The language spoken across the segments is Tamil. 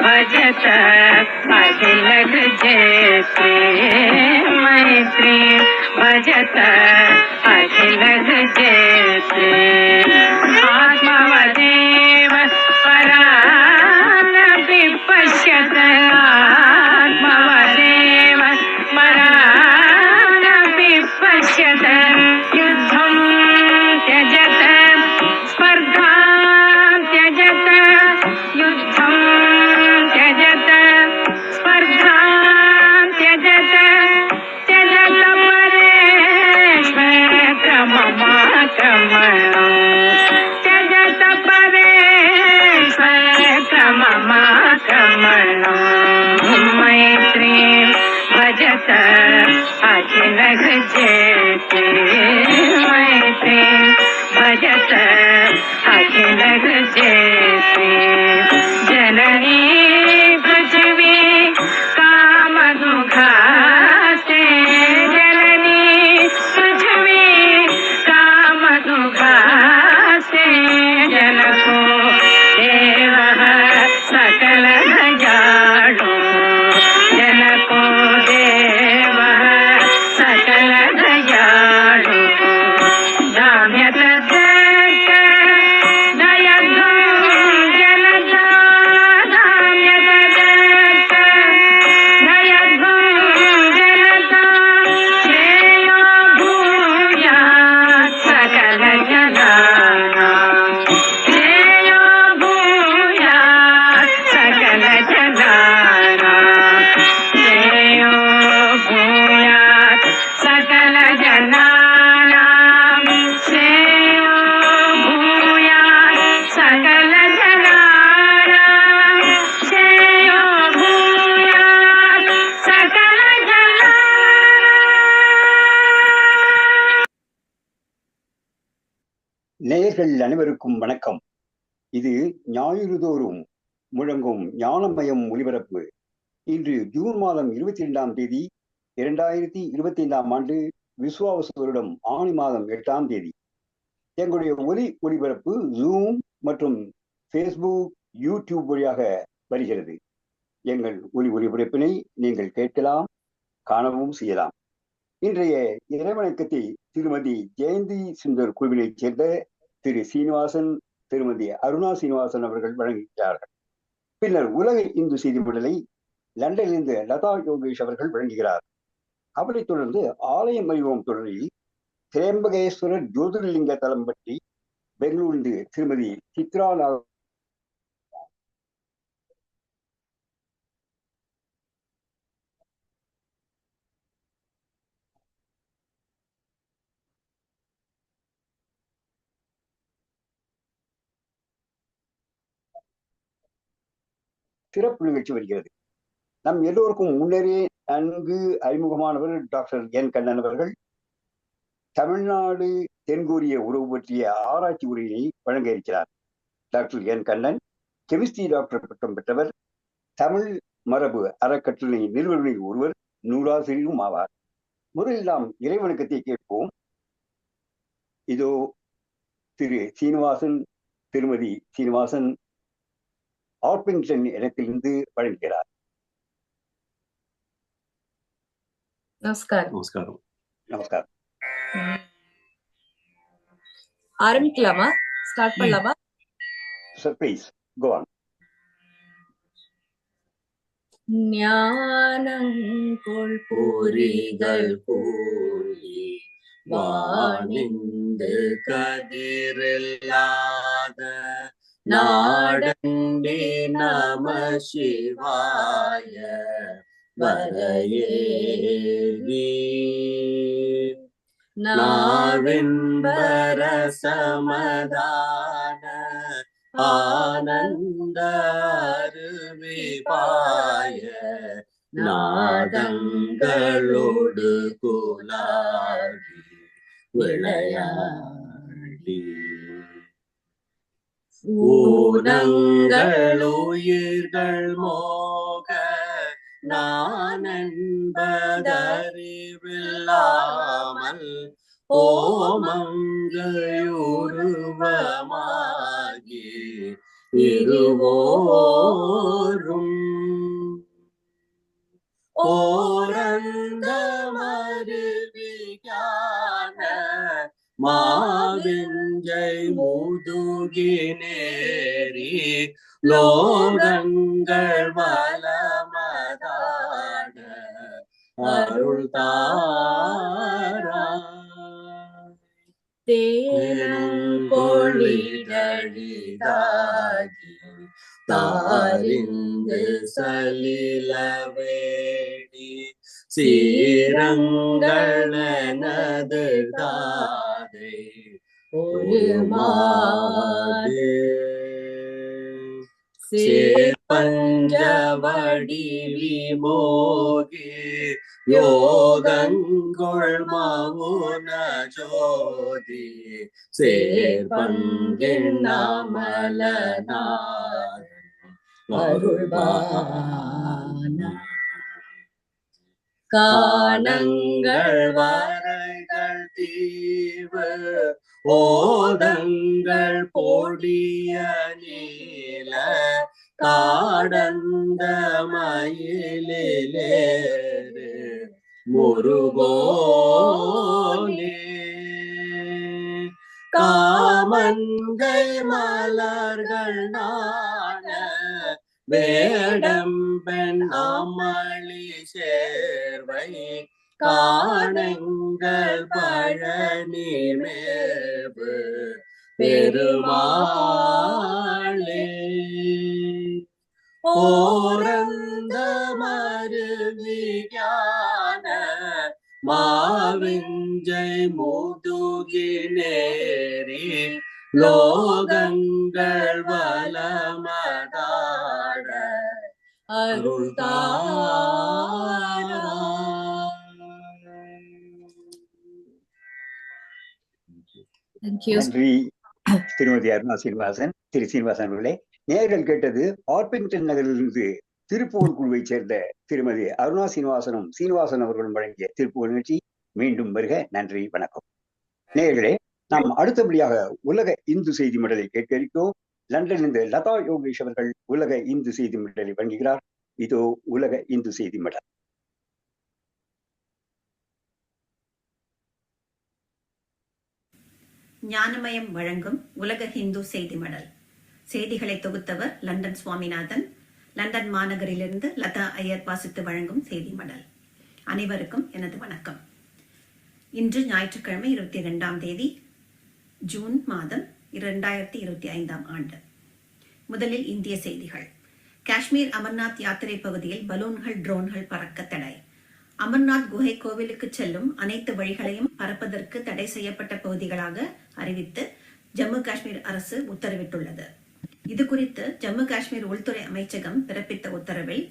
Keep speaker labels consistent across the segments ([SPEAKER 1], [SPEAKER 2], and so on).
[SPEAKER 1] भजत अखिलग जैसे मैत्री भजत अखिलग जैसे आत्मवदेव परान विपश्यत आत्मवदेव परान विपश्यत युद्धं त्यजत स्पर्धां त्यजत युद्धं त्यजत स्पर्धां त्यजत त्यजत परेश्वरक्रममाक्रमणं त्यजत परेश्वरक्रममाक्रमणं मैत्रीं भजत अखिलग जैसे मैत्रीं भजत अखिलग जैसे जननी पृथ्वी कामदुघासे जननी पृथ्वी कामदुघासे जनको देवः सकल दयाळु जनको देवः सकल दयाळु दाम्यत
[SPEAKER 2] நேயர்கள் அனைவருக்கும் வணக்கம். இது ஞாயிறுதோறும் முழங்கும் ஞானமயம் ஒலிபரப்பு. இன்று ஜூன் மாதம் 22ஆம் தேதி 2025ஆம் ஆண்டு விசுவாவச வருடம் ஆணி மாதம் 8ஆம் தேதி. எங்களுடைய ஒலிபரப்பு ஜூம் மற்றும் ஃபேஸ்புக், யூடியூப் வழியாக வருகிறது. எங்கள் ஒலிபரப்பினை நீங்கள் கேட்கலாம், காணவும் செய்யலாம். இன்றைய இறைவணக்கத்தை திருமதி ஜெயந்தி சுந்தர் குழுவினைச் சேர்ந்த திரு சீனிவாசன், திருமதி அருணா சீனிவாசன் அவர்கள் வழங்குகிறார்கள். பின்னர் உலக இந்து செய்தி விடலை லண்டனிலிருந்து லதா யோகேஷ் அவர்கள் வழங்குகிறார். அவரைத் தொடர்ந்து ஆலயம் அறிவோம் தொடரில் திரேம்பகேஸ்வரர் ஜோதிர்லிங்க தலம் பற்றி பெங்களூரிலிருந்து திருமதி சித்ரா சிறப்பு நிகழ்ச்சி வருகிறது. நம் எல்லோருக்கும் முன்னரே நன்கு அறிமுகமானவர் டாக்டர் என் கண்ணன் அவர்கள். தமிழ்நாடு தென்கொரிய உறவு பற்றிய ஆராய்ச்சி உரையினை வழங்க இருக்கிறார். டாக்டர் என் கண்ணன் கெமிஸ்ட்ரி டாக்டர் பட்டம் பெற்றவர், தமிழ் மரபு அறக்கட்டளை நிறுவனரில் ஒருவர், நூலாசிரியரும் ஆவார். முதலில் நாம் இறைவணக்கத்தை கேட்போம். இதோ திரு சீனிவாசன், திருமதி சீனிவாசன் ஆர்பிங்டன் இடத்திலிருந்து வழங்குகிறார்.
[SPEAKER 3] நமஸ்காரம்.
[SPEAKER 2] நமஸ்காரம். நமஸ்காரம்.
[SPEAKER 3] ஆரம்பிக்கலாமா? ஸ்டார்ட் பண்ணலாமா?
[SPEAKER 2] Please go on.
[SPEAKER 1] ஞானங்கொள் பொறிகள் கூறி வாணிந்து கதிரில்லாத நாடண்டி நம சிவாய வரையேவி நாவின்பர சமதான ஆனந்த அருவிபாய நாதங்களோடு குலாவி விளையாடி ஊனங்கள் உயிர்கள் மோக நான் என்பதறிவில்லாமல் ஓமங்கையுருவமாகி இருவோரும் ஓரந்த மருவியான மாவிஞ்சை முதுகினேரி லோகங்கள் வளமதாட அருள் தாரா
[SPEAKER 3] தேனும் பொழிதழிதாகி
[SPEAKER 1] தாரிந்து சலிலவேடி சீரங்களனது தாதை
[SPEAKER 3] ஒரு மாது
[SPEAKER 1] சேர்பஞ்சவடி விமோகி யோகங்கொள் மவுன ஜோதி சேர்பங்கிண்ணாமலனார்
[SPEAKER 3] அருள்வான காணங்கள்
[SPEAKER 1] வரைகள் தீவு ஓதங்கள் பொடிய நீல காடந்த மயிலேறு முருகோனே காமன்கை மலர்கள் நாண வேடம் பெண் அமளி சேர்வை காணங்கள் பழனி மேவு பெருமாளே ஓரந்த மருவியான மாவிஞ்சை முதுகினேரி லோகங்கள் வளமதாட அருள் தாரா.
[SPEAKER 2] நன்றி திருமதி அருணா சீனிவாசன். திரு சீனிவாசன் அவர்களே, நேயர்கள் கேட்டது ஆர்பிங்டன் நகரிலிருந்து திருப்புகழ் குழுவைச் சேர்ந்த திருமதி அருணா சீனிவாசன் அவர்களும் வழங்கிய திருப்புகழ் நிகழ்ச்சி. மீண்டும் வருக. நன்றி, வணக்கம். நேயர்களே, நாம் அடுத்தபடியாக உலக இந்து செய்தி மடலை கேட்க இருக்கிறோம். லண்டனிலிருந்து லதா யோகேஷ் அவர்கள் உலக இந்து செய்தி மடலை வழங்குகிறார். இதோ உலக இந்து செய்தி மடல்.
[SPEAKER 4] ஞானமயம் வழங்கும் உலக ஹிந்து செய்தி மடல். செய்திகளை தொகுத்தவர் லண்டன் சுவாமிநாதன். லண்டன் மாநகரிலிருந்து லதா ஐயர் வாசித்து வழங்கும் செய்தி மடல். அனைவருக்கும் எனது வணக்கம். இன்று ஞாயிற்றுக்கிழமை 22ஆம் தேதி ஜூன் மாதம் 2025ஆம் ஆண்டு. முதலில் இந்திய செய்திகள். காஷ்மீர் அமர்நாத் யாத்திரை பகுதியில் பலூன்கள், ட்ரோன்கள் பறக்க தடை. அமர்நாத் குகை கோவிலுக்கு செல்லும் அனைத்து வழிகளையும் பறப்பதற்கு தடை செய்யப்பட்ட பகுதிகளாக அறிவித்து ஜம்மு காஷ்மீர் அரசு உத்தரவிட்டுள்ளது. இது குறித்து ஜம்மு காஷ்மீர் உள்துறை அமைச்சகம் பிறப்பித்த உத்தரவில்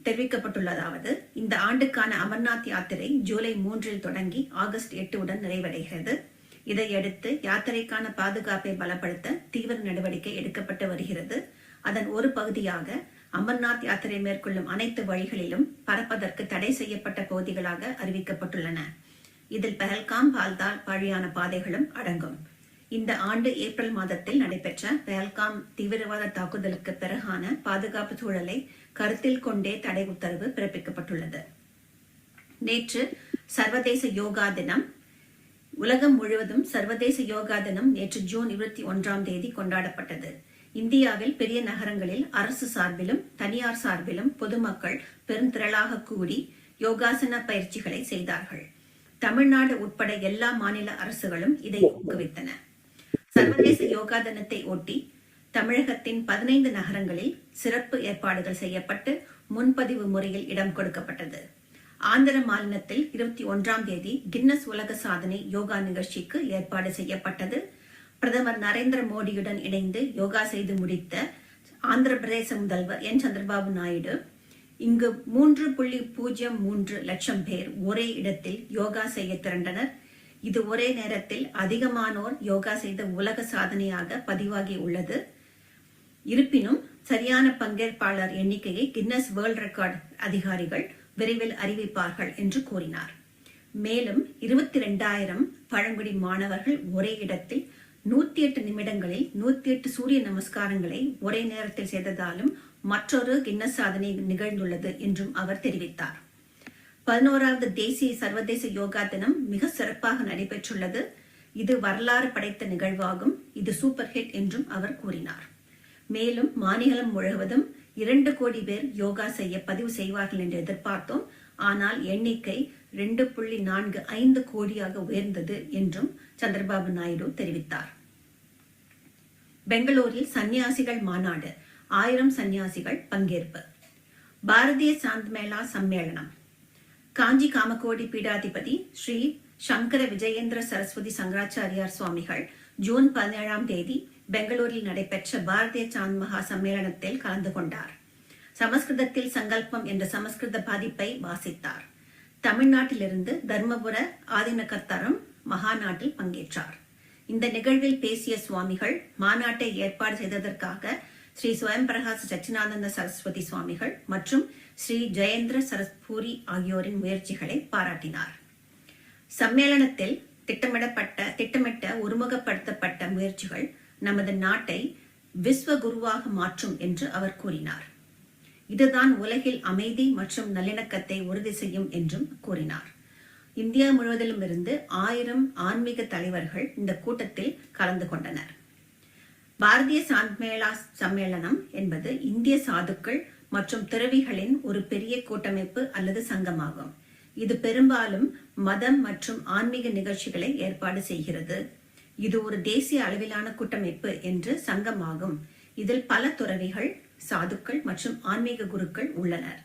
[SPEAKER 4] தெரிவிக்கப்பட்டுள்ளதாவது: இந்த ஆண்டுக்கான அமர்நாத் யாத்திரை ஜூலை 3 தொடங்கி ஆகஸ்ட் 8 நிறைவடைகிறது. இதையடுத்து யாத்திரைக்கான பாதுகாப்பை பலப்படுத்த தீவிர நடவடிக்கை எடுக்கப்பட்டு வருகிறது. அதன் ஒரு பகுதியாக அமர்நாத் யாத்திரை மேற்கொள்ளும் அனைத்து வழிகளிலும் பறப்பதற்கு தடை செய்யப்பட்ட பகுதிகளாக அறிவிக்கப்பட்டுள்ளன. இதில் பெஹல்காம், பால்தால் வழியான பாதைகளும் அடங்கும். இந்த ஆண்டு ஏப்ரல் மாதத்தில் நடைபெற்ற பெஹல்காம் தீவிரவாத தாக்குதலுக்கு பிறகான பாதுகாப்பு சூழலை கருத்தில் கொண்டே தடை உத்தரவு பிறப்பிக்கப்பட்டுள்ளது. நேற்று சர்வதேச யோகா தினம். உலகம் முழுவதும் சர்வதேச யோகா தினம் நேற்று ஜூன் 21ஆம் தேதி கொண்டாடப்பட்டது. இந்தியாவில் பெரிய நகரங்களில் அரசு சார்பிலும் தனியார் சார்பிலும் பொதுமக்கள் பெருந்திரளாக கூடி யோகாசன பயிற்சிகளை செய்தார்கள். தமிழ்நாடு உட்பட எல்லா மாநில அரசுகளும் இதை ஊக்குவித்தன. சர்வதேச யோகா தினத்தை ஒட்டி தமிழகத்தின் 15 நகரங்களில் சிறப்பு ஏற்பாடுகள் செய்யப்பட்டு முன்பதிவு முறையில் இடம் கொடுக்கப்பட்டது. ஆந்திர மாநிலத்தில் 21ஆம் தேதி கின்னஸ் உலக சாதனை யோகா நிகழ்ச்சிக்கு ஏற்பாடு செய்யப்பட்டது. பிரதமர் நரேந்திர மோடியுடன் இணைந்து யோகா செய்து முடித்த ஆந்திர பிரதேச முதல்வர் என் சந்திரபாபு நாயுடு இங்கு 3.03 லட்சம் பேர் ஒரே இடத்தில் யோகா செய்ய திரண்டனர். இது ஒரே நேரத்தில் அதிகமானோர் யோகா செய்த உலக சாதனையாக பதிவாகி உள்ளது. இருப்பினும் சரியான பங்கேற்பாளர் எண்ணிக்கையை கின்னஸ் வேர்ல்ட் ரெக்கார்ட் அதிகாரிகள் விரைவில் அறிவிப்பார்கள் என்று கூறினார். மேலும் 22,000 பழங்குடி மாணவர்கள் ஒரே இடத்தில் 108 நிமிடங்களில் 108 சூரிய நமஸ்காரங்களை ஒரே நேரத்தில் செய்ததாலும் மற்றொரு கின்னஸ் சாதனை நிகழ்ந்துள்ளது என்றும் அவர் தெரிவித்தார். 11வது தேசிய சர்வதேச யோகா தினம் மிக சிறப்பாக நடைபெற்றுள்ளது. இது வரலாறு படைத்த நிகழ்வாகும். இது சூப்பர் ஹிட் என்றும் அவர் கூறினார். மேலும் மாநிலம் முழுவதும் 2 கோடி பேர் யோகா செய்ய பதிவு செய்வார்கள் என்று எதிர்பார்த்தோம். ஆனால் எண்ணிக்கை 2.45 கோடியாக உயர்ந்தது என்றும் சந்திரபாபு நாயுடு தெரிவித்தார். பெங்களூரில் சன்னியாசிகள் மாநாடு, 1000 சன்னியாசிகள் பங்கேற்பு. பாரதிய சாந்த்மேளா சம்மேளனம். காஞ்சி காமகோடி பீடாதிபதி ஸ்ரீ சங்கர விஜயேந்திர சரஸ்வதி சங்கராச்சாரியார் சுவாமிகள் ஜூன் 17ஆம் தேதி பெங்களூரில் நடைபெற்ற பாரதிய சாந்த் மகா சம்மேளனத்தில் கலந்து கொண்டார். சமஸ்கிருதத்தில் சங்கல்பம் என்ற சமஸ்கிருத பதிப்பை வாசித்தார். தமிழ்நாட்டிலிருந்து தர்மபுர ஆதினகர்த்தரும் மகாநாட்டில் பங்கேற்றார். இந்த நிகழ்வில் பேசிய சுவாமிகள் மாநாட்டை ஏற்பாடு செய்ததற்காக ஸ்ரீ ஸ்வயம் பிரகாஷ் சச்சிதானந்த சரஸ்வதி சுவாமிகள் மற்றும் ஸ்ரீ ஜெயேந்திர சரஸ்பூரி ஆகியோரின் முயற்சிகளை பாராட்டினார். சம்மேளனத்தில் திட்டமிட்ட ஒருமுகப்படுத்தப்பட்ட முயற்சிகள் நமது நாட்டை விஸ்வகுருவாக மாற்றும் என்று அவர் கூறினார். இதுதான் உலகில் அமைதி மற்றும் நல்லிணக்கத்தை உறுதி செய்யும் என்றும் கூறினார். இந்தியா முழுவதிலும் இருந்து 1000 ஆன்மீக தலைவர்கள் இந்த கூட்டத்தில் கலந்து கொண்டனர். பாரதிய சாந்த்மேளா சம்மேளனம் என்பது இந்திய சாதுக்கள் மற்றும் துறவிகளின் ஒரு பெரிய கூட்டமைப்பு அல்லது சங்கமாகும். இது பெரும்பாலும் மதம் மற்றும் ஆன்மீக நிகழ்ச்சிகளை ஏற்பாடு செய்கிறது. இது ஒரு தேசிய அளவிலான கூட்டமைப்பு என்று சங்கமாகும். இதில் பல துறவிகள், சாதுக்கள் மற்றும் ஆன்மீக குருக்கள் உள்ளனர்.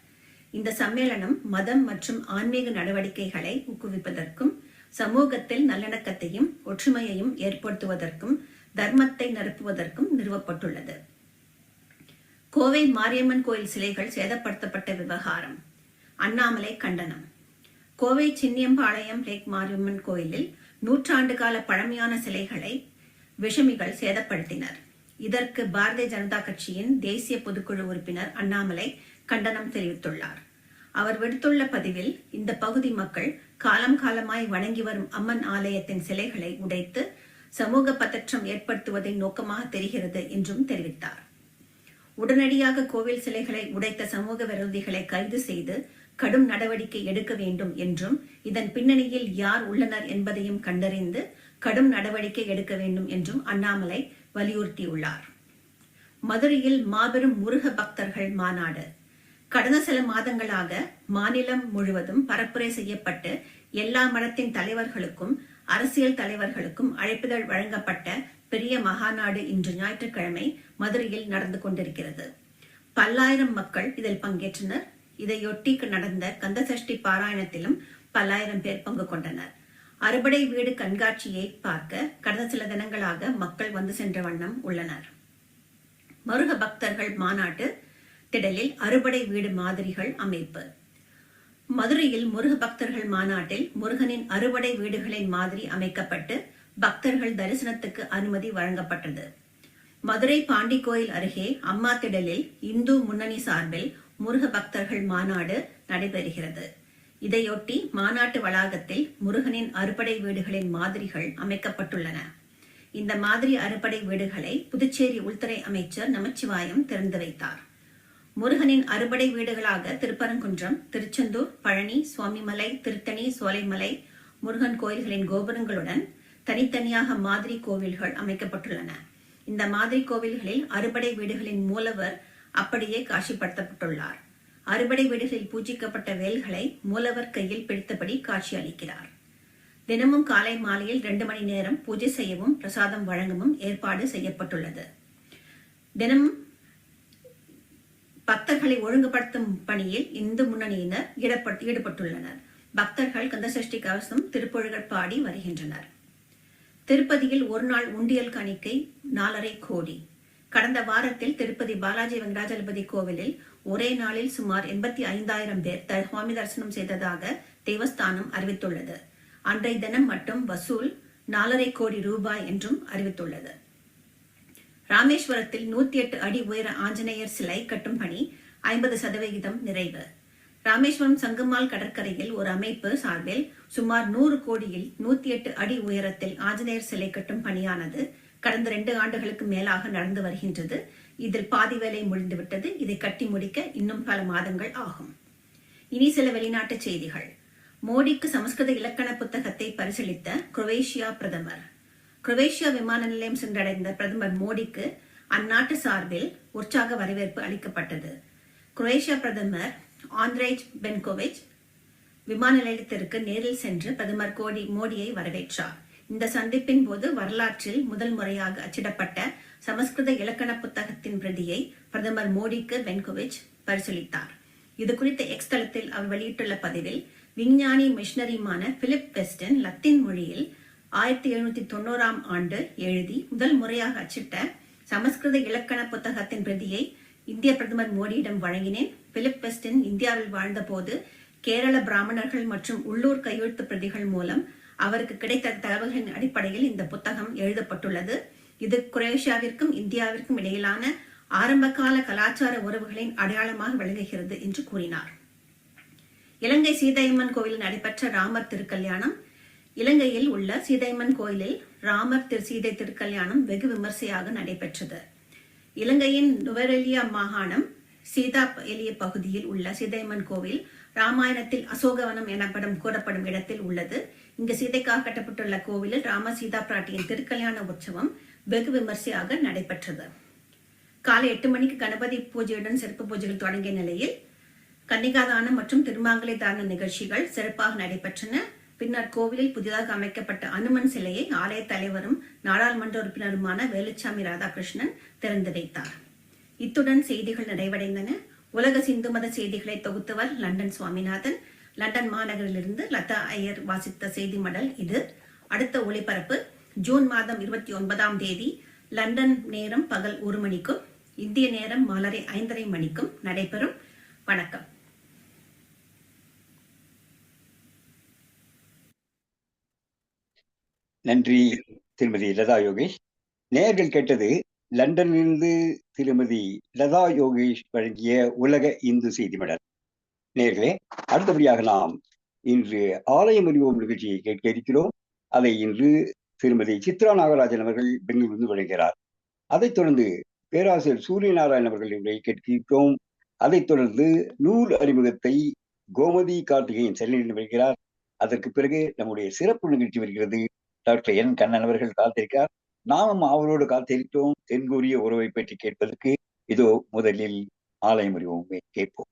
[SPEAKER 4] இந்த சம்மேளனம் மதம் மற்றும் ஆன்மீக நடவடிக்கைகளை ஊக்குவிப்பதற்கும் சமூகத்தில் நல்லிணக்கத்தையும் ஒற்றுமையையும் ஏற்படுத்துவதற்கும் தர்மத்தை நிரப்புவதற்கும் நிறுவப்பட்டுள்ளது. கோவை மாரியம்மன் கோயில் சிலைகள் சேதப்படுத்தப்பட்ட விவகாரம். அண்ணாமலை கண்டனம். கோவை சின்னியம்பாளையம் லேக் மாரியம்மன் கோயிலில் 100 ஆண்டு கால பழமையான சிலைகளை விஷமிகள் சேதப்படுத்தினர். இதற்கு பாரதிய ஜனதா கட்சியின் தேசிய பொதுக்குழு உறுப்பினர் அண்ணாமலை கண்டனம் தெரிவித்துள்ளார். அவர் விடுத்துள்ள பதிவில், இந்த பகுதி மக்கள் காலம் காலமாய் வணங்கி வரும் அம்மன் ஆலயத்தின் சிலைகளை உடைத்து சமூக பதற்றம் ஏற்படுத்துவதை நோக்கமாக தெரிகிறது என்றும் தெரிவித்தார். உடனடியாக கோவில் சிலைகளை உடைத்த சமூக விரோதிகளை கைது செய்து கடும் நடவடிக்கை எடுக்க வேண்டும் என்றும் இதன் பின்னணியில் யார் உள்ளனர் என்பதையும் கண்டறிந்து கடும் நடவடிக்கை எடுக்க வேண்டும் என்றும் அண்ணாமலை வலியுறுத்தியுள்ளார். மதுரையில் மாபெரும் முருக பக்தர்கள் மாநாடு. கடந்த சில மாதங்களாக மாநிலம் முழுவதும் பரப்புரை செய்யப்பட்டு எல்லா மதத்தின் தலைவர்களுக்கும் அரசியல் தலைவர்களுக்கும் அழைப்புதல் வழங்கப்பட்ட பெரிய மகாநாடு இன்று ஞாயிற்றுக்கிழமை மதுரையில் நடந்து கொண்டிருக்கிறது. பல்லாயிரம் மக்கள் இதில் பங்கேற்றனர். இதையொட்டி நடந்த கந்தசஷ்டி பாராயணத்திலும் பல்லாயிரம் பேர் பங்கு கொண்டனர். அறுபடை வீடு கண்காட்சியை பார்க்க கடந்த சில தினங்களாக மக்கள் வந்து சென்ற வண்ணம் உள்ளனர். முருக பக்தர்கள் மாநாட்டு திடலில் அறுபடை வீடு மாதிரிகள் அமைப்பு. மதுரையில் முருக பக்தர்கள் மாநாட்டில் முருகனின் அறுபடை வீடுகளின் மாதிரி அமைக்கப்பட்டு பக்தர்கள் தரிசனத்துக்கு அனுமதி வழங்கப்பட்டது. மதுரை பாண்டி கோயில் அருகே அம்மா திடலில் இந்து முன்னணி சார்பில் முருக பக்தர்கள் மாநாடு நடைபெறுகிறது. இதையொட்டி மாநாட்டு வளாகத்தில் முருகனின் அறுபடை வீடுகளின் மாதிரிகள் அமைக்கப்பட்டுள்ளன. இந்த மாதிரி அறுபடை வீடுகளை புதுச்சேரி உள்துறை அமைச்சர் நமச்சிவாயம் திறந்து வைத்தார். முருகனின் அறுபடை வீடுகளாக திருப்பரங்குன்றம், திருச்செந்தூர், பழனி, சுவாமிமலை, திருத்தணி, சோலைமலை முருகன் கோயில்களின் கோபுரங்களுடன் தனித்தனியாக மாதிரி கோவில்கள் அமைக்கப்பட்டுள்ளன. இந்த மாதிரி கோவில்களில் அறுபடை வீடுகளின் மூலவர் அப்படியே காட்சிப்படுத்தப்பட்டுள்ளார். அறுபடை வீடுகளில் பூஜிக்கப்பட்ட வேல்களை மூலவர் கையில் பிடித்தபடி காட்சி அளிக்கிறார். தினமும் காலை மாலையில் 2 மணி நேரம் பூஜை செய்யவும் பிரசாதம் வழங்கவும் ஏற்பாடு செய்யப்பட்டுள்ளது. தினமும் பக்தர்களை ஒழுங்குபடுத்தும் பணியில் இந்து முன்னணியினர் ஈடுபட்டுள்ளனர். பக்தர்கள் கந்தசஷ்டி கவசம், திருப்புகழ் பாடி வருகின்றனர். திருப்பதியில் ஒரு நாள் உண்டியல் காணிக்கை 4.5 கோடி. கடந்த வாரத்தில் திருப்பதி பாலாஜி வெங்கடாஜலபதி கோவிலில் ஒரே நாளில் சுமார் 85,000 பேர் சுவாமி தரிசனம் செய்ததாக தேவஸ்தானம் அறிவித்துள்ளது. அன்றைய தினம் மட்டும் வசூல் 4.5 கோடி ரூபாய் என்றும் அறிவித்துள்ளது. ராமேஸ்வரத்தில் 108 அடி உயர ஆஞ்சநேயர் சிலை கட்டும் பணி 50% நிறைவு. ராமேஸ்வரம் சங்கமால் கடற்கரையில் ஒரு அமைப்பு சார்பில் சுமார் 100 கோடியில் 108 அடி உயரத்தில் ஆஞ்சநேயர் சிலை கட்டும் பணியானது கடந்த 2 ஆண்டுகளுக்கு மேலாக நடந்து வருகின்றது. இதில் பாதி வேலை முடிந்துவிட்டது. இதை கட்டி முடிக்க இன்னும் பல மாதங்கள் ஆகும். இனி சில வெளிநாட்டு செய்திகள். மோடிக்கு சமஸ்கிருத இலக்கண புத்தகத்தை பரிசீலித்த குரோவேஷியா பிரதமர். குரோவேஷியா விமான நிலையம் சென்றடைந்த பிரதமர் மோடிக்கு அந்நாட்டு சார்பில் உற்சாக வரவேற்பு அளிக்கப்பட்டது. குரோவேஷியா பிரதமர் ஆண்ட்ரேஜ் பென்கோவிச் விமான நிலையத்திற்கு நேரில் சென்று பிரதமர் மோடியை வரவேற்றார். இந்த சந்திப்பின் போது வரலாற்றில் முதல் முறையாக அச்சிடப்பட்ட சமஸ்கிருத இலக்கண புத்தகத்தின் பிரதியை பிரதமர் மோடிக்கு பென்கோவிச் பரிசீலித்தார். இது குறித்த எக்ஸ் தளத்தில் அவர் வெளியிட்டுள்ள பதிவில், விஞ்ஞானி மிஷனரியுமான பிலிப் வெஸ்டன் லத்தீன் மொழியில் 1790ஆம் ஆண்டு எழுதி முதல் முறையாக அச்சிட்ட சமஸ்கிருத இலக்கண புத்தகத்தின் பிரதியை இந்திய பிரதமர் மோடியிடம் வழங்கினேன். பிலிப் வெஸ்டன் இந்தியாவில் வாழ்ந்த போது கேரள பிராமணர்கள் மற்றும் உள்ளூர் கையெழுத்து பிரதிகள் மூலம் அவருக்கு கிடைத்த தகவல்களின் அடிப்படையில் இந்த புத்தகம் எழுதப்பட்டுள்ளது. இது குரோவேஷியாவிற்கும் இந்தியாவிற்கும் இடையிலான ஆரம்பகால கலாச்சார உறவுகளின் அடையாளமாக விளங்குகிறது என்று கூறினார். இலங்கை சீதையம்மன் கோயிலில் நடைபெற்ற ராமர் திருக்கல்யாணம். இலங்கையில் உள்ள சீதையம்மன் கோயிலில் ராமர் சீதை திருக்கல்யாணம் வெகு விமர்சையாக நடைபெற்றது. இலங்கையின் நுவரெலியா மாகாணம் சீதா எலிய பகுதியில் உள்ள சீதையம்மன் கோவில் ராமாயணத்தில் அசோகவனம் எனப்படும் கூறப்படும் இடத்தில் உள்ளது. இங்கு சீதைக்காக கட்டப்பட்டுள்ள கோவிலில் ராம சீதா பிராட்டியின் திருக்கல்யாண உற்சவம் வெகு விமர்சையாக நடைபெற்றது. காலை 8 மணிக்கு கணபதி பூஜையுடன் சிறப்பு பூஜைகள் தொடங்கிய நிலையில் கன்னிகாதானம் மற்றும் திருமாங்கலை தான நிகழ்ச்சிகள் சிறப்பாக நடைபெற்றன. பின்னர் கோவிலில் புதிதாக அமைக்கப்பட்ட அனுமன் சிலையை ஆலய தலைவரும் நாடாளுமன்ற உறுப்பினருமான வேலுச்சாமி ராதாகிருஷ்ணன் திறந்து வைத்தார். இத்துடன் செய்திகள் நிறைவடைந்தன. உலக சிந்து மத செய்திகளை தொகுத்தவர் லண்டன் சுவாமிநாதன். லண்டன் மாநகரிலிருந்து லதா ஐயர் வாசித்த செய்தி மடல் இது. அடுத்த ஒளிபரப்பு ஜூன் மாதம் 29ஆம் தேதி லண்டன் நேரம் பகல் 1 மணிக்கும் இந்திய நேரம் மாலை 5:30 மணிக்கும் நடைபெறும். வணக்கம்.
[SPEAKER 2] நன்றி திருமதி லதா யோகேஷ். நேயர்கள் கேட்டது லண்டனிலிருந்து திருமதி லதா யோகேஷ் வழங்கிய உலக இந்து செய்தி மடல். நேயர்களே, அடுத்தபடியாக நாம் இன்று ஆலயம் அறிவோம் நிகழ்ச்சியை கேட்க இருக்கிறோம். அதை இன்று திருமதி சித்ரா நாகராஜன் அவர்கள் பெங்களூரிலிருந்து வழங்குகிறார். அதைத் தொடர்ந்து பேராசிரியர் சூரியநாராயணன் அவர்கள் கேட்கிறோம். அதைத் தொடர்ந்து நூல் அறிமுகத்தை கோமதி கார்த்திகேயன் சென்னையில் வருகிறார். அதற்கு பிறகு நம்முடைய சிறப்பு நிகழ்ச்சி வருகிறது. டாக்டர் என் கண்ணன் அவர்கள் காத்திருக்கிறார். நாமும் அவரோடு காத்திருக்கிறோம் தென்கொரிய உறவை பற்றி கேட்பதற்கு. இதோ முதலில் ஆலயம் அறிவோம் கேட்போம்.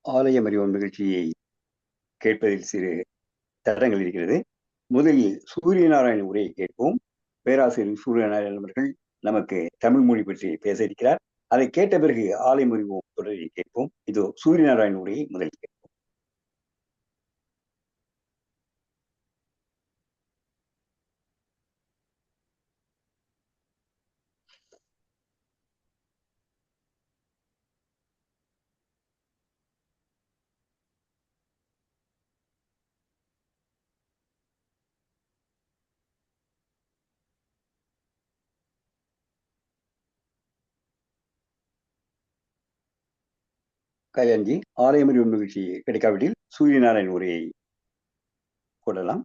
[SPEAKER 2] ஆலயம் அறிவோம் நிகழ்ச்சியை கேட்பதில் சிறு தடங்கள் இருக்கிறது. முதலில் சூரியநாராயணன் உரையை கேட்போம். பேராசிரியர் சூரியநாராயணன் அவர்கள் நமக்கு தமிழ் மொழி பற்றி பேச இருக்கிறார். அதை கேட்ட பிறகு ஆலயம் அறிவோம் தொடரை கேட்போம். இதோ சூரியநாராயணன் உரையை முதலில் கேட்போம். கல்யாண்ஜி, ஆலயம் அறிவோம் நிகழ்ச்சி கிடைக்காவிட்டில் சூரியநாராயணன் உரையை கொள்ளலாம்.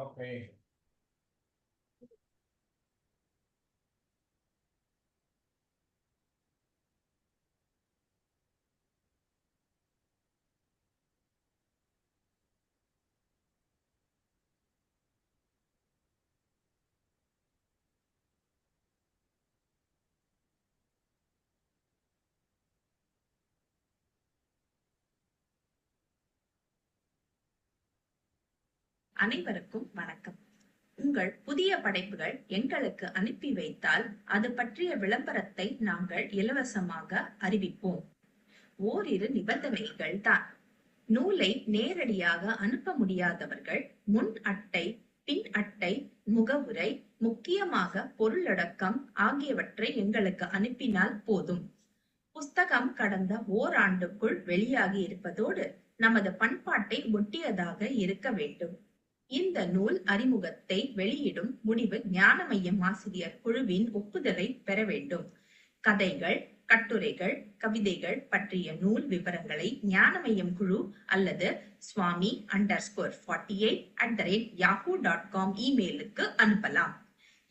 [SPEAKER 1] Okay.
[SPEAKER 5] அனைவருக்கும் வணக்கம். உங்கள் புதிய படைப்புகள் எங்களுக்கு அனுப்பி வைத்தால் அது பற்றிய விளம்பரத்தை நாங்கள் இலவசமாக அறிவிப்போம். ஓரிரு நிபந்தனைகள் தான். நூலை நேரடியாக அனுப்ப முடியாதவர்கள் முன் அட்டை, பின் அட்டை, முகவுரை, முக்கியமாக பொருளடக்கம் ஆகியவற்றை எங்களுக்கு அனுப்பினால் போதும். புஸ்தகம் கடந்த ஓராண்டுக்குள் வெளியாகி இருப்பதோடு நமது பண்பாட்டை ஒட்டியதாக இருக்க வேண்டும். இந்த நூல் அறிமுகத்தை வெளியிடும் முடிவு ஞானமையம் ஆசிரியர் குழுவின் ஒப்புதலை பெற வேண்டும். கதைகள், கட்டுரைகள், கவிதைகள் பற்றிய நூல் விவரங்களை ஞானமையம் குழு அல்லது swami_48@yahoo.com இமெயிலுக்கு அனுப்பலாம்.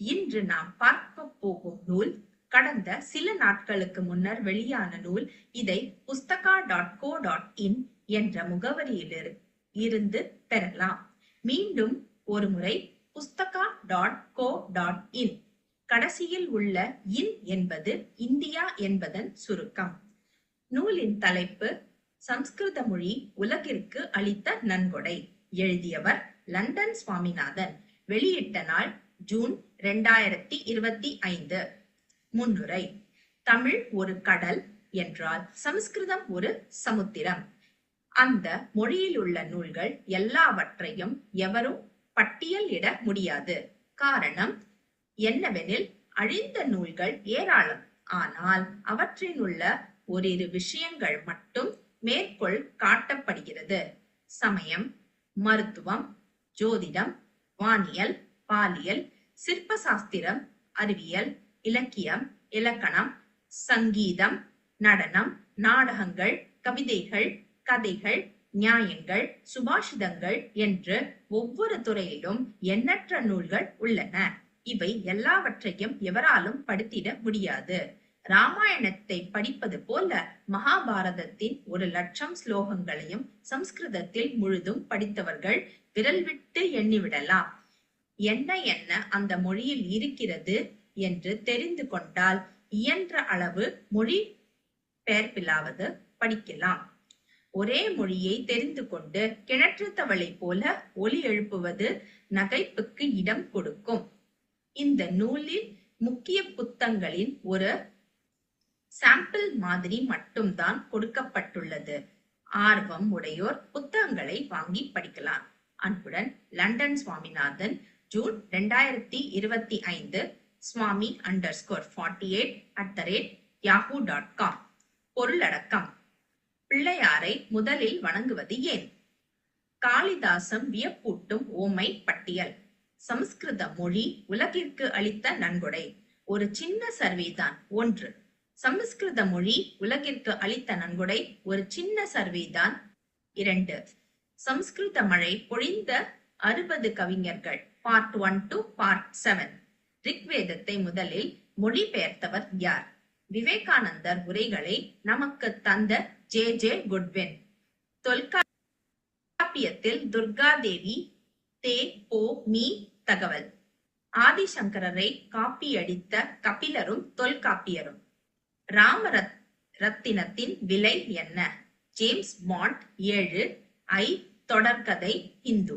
[SPEAKER 5] இன்று நாம் பார்க்க போகும் நூல் கடந்த சில நாட்களுக்கு முன்னர் வெளியான நூல். இதை pustaka.co.in என்ற முகவரியில் இருந்து பெறலாம். மீண்டும் ஒரு முறை pustaka.co.in. கடைசியில் உள்ள இன் என்பது இந்தியா என்பதன் சுருக்கம். நூலின் தலைப்பு சம்ஸ்கிருத மொழி உலகிற்கு அளித்த நன்கொடை. எழுதியவர் லண்டன் சுவாமிநாதன். வெளியிட்ட நாள் ஜூன் 2025. முன்னுரை. தமிழ் ஒரு கடல் என்றால் சமஸ்கிருதம் ஒரு சமுத்திரம். அந்த மொழியில் உள்ள நூல்கள் எல்லாவற்றையும் எவரும் பட்டியலிட முடியாது. காரணம் என்னவெனில் அழிந்த நூல்கள் ஏராளம். ஆனால் அவற்றில் உள்ள ஓரிரு விஷயங்கள் மட்டும் மேற்கோள் காட்டப்படுகிறது. சமயம், மருத்துவம், ஜோதிடம், வானியல், பாலியல், சிற்ப சாஸ்திரம், அறிவியல், இலக்கியம், இலக்கணம், சங்கீதம், நடனம், நாடகங்கள், கவிதைகள், கதைகள், நியாயங்கள், சுபாஷிதங்கள் என்று ஒவ்வொரு துறையிலும் எண்ணற்ற நூல்கள் உள்ளன. இவை எல்லாவற்றையும் எவராலும் படித்திட முடியாது. ராமாயணத்தை படிப்பது போல மகாபாரதத்தின் 1,00,000 ஸ்லோகங்களையும் சம்ஸ்கிருதத்தில் முழுதும் படித்தவர்கள் விரல் விட்டு எண்ணிவிடலாம். என்ன அந்த மொழியில் இருக்கிறது என்று தெரிந்து கொண்டால் இயன்ற அளவு மொழி பெயர்ப்பிலாவது படிக்கலாம். ஒரே மொழியை தெரிந்து கொண்டு கிணற்று தவளை போல ஒலி எழுப்புவது நகைப்புக்கு இடம் கொடுக்கும். இந்த நூலில் முக்கிய புத்தகங்களின் ஒரு சாம்பிள் மாதிரி மட்டும்தான் கொடுக்கப்பட்டுள்ளது. ஆர்வம் உடையோர் புத்தகங்களை வாங்கி படிக்கலாம். அன்புடன் லண்டன் சுவாமிநாதன். ஜூன் 2025. swami_48@yahoo.com. பொருளடக்கம். பிள்ளையாரை முதலில் வணங்குவது ஏன்? காளிதாசன் வியப்பூட்டும் ஓமை பட்டியல். சமஸ்கிருத மொழி உலகிற்கு அளித்த நன்கொடை. ஒரு சின்ன சர்வேதான். 1. சமஸ்கிருத மொழி உலகிற்கு அளித்த நன்கொடை ஒரு சின்ன சர்வேதான். 2. சமஸ்கிருத மழை பொழிந்த 60 கவிஞர்கள். Part 1 to part 7. ரிக்வேதத்தை முதலில் மொழிபெயர்த்தவர் யார்? விவேகானந்தர் உரைகளை நமக்கு தந்த J.J. குட்வின். தொல்காப்பியத்தில் துர்காதேவி தே போ மீ தகவல். ஆதிசங்கரரை காப்பியடித்த கபிலரும் தொல்காப்பியரும். ராமரத்தினத்தின் விலை என்ன? James bond. 7. தொடர்கதை இந்து.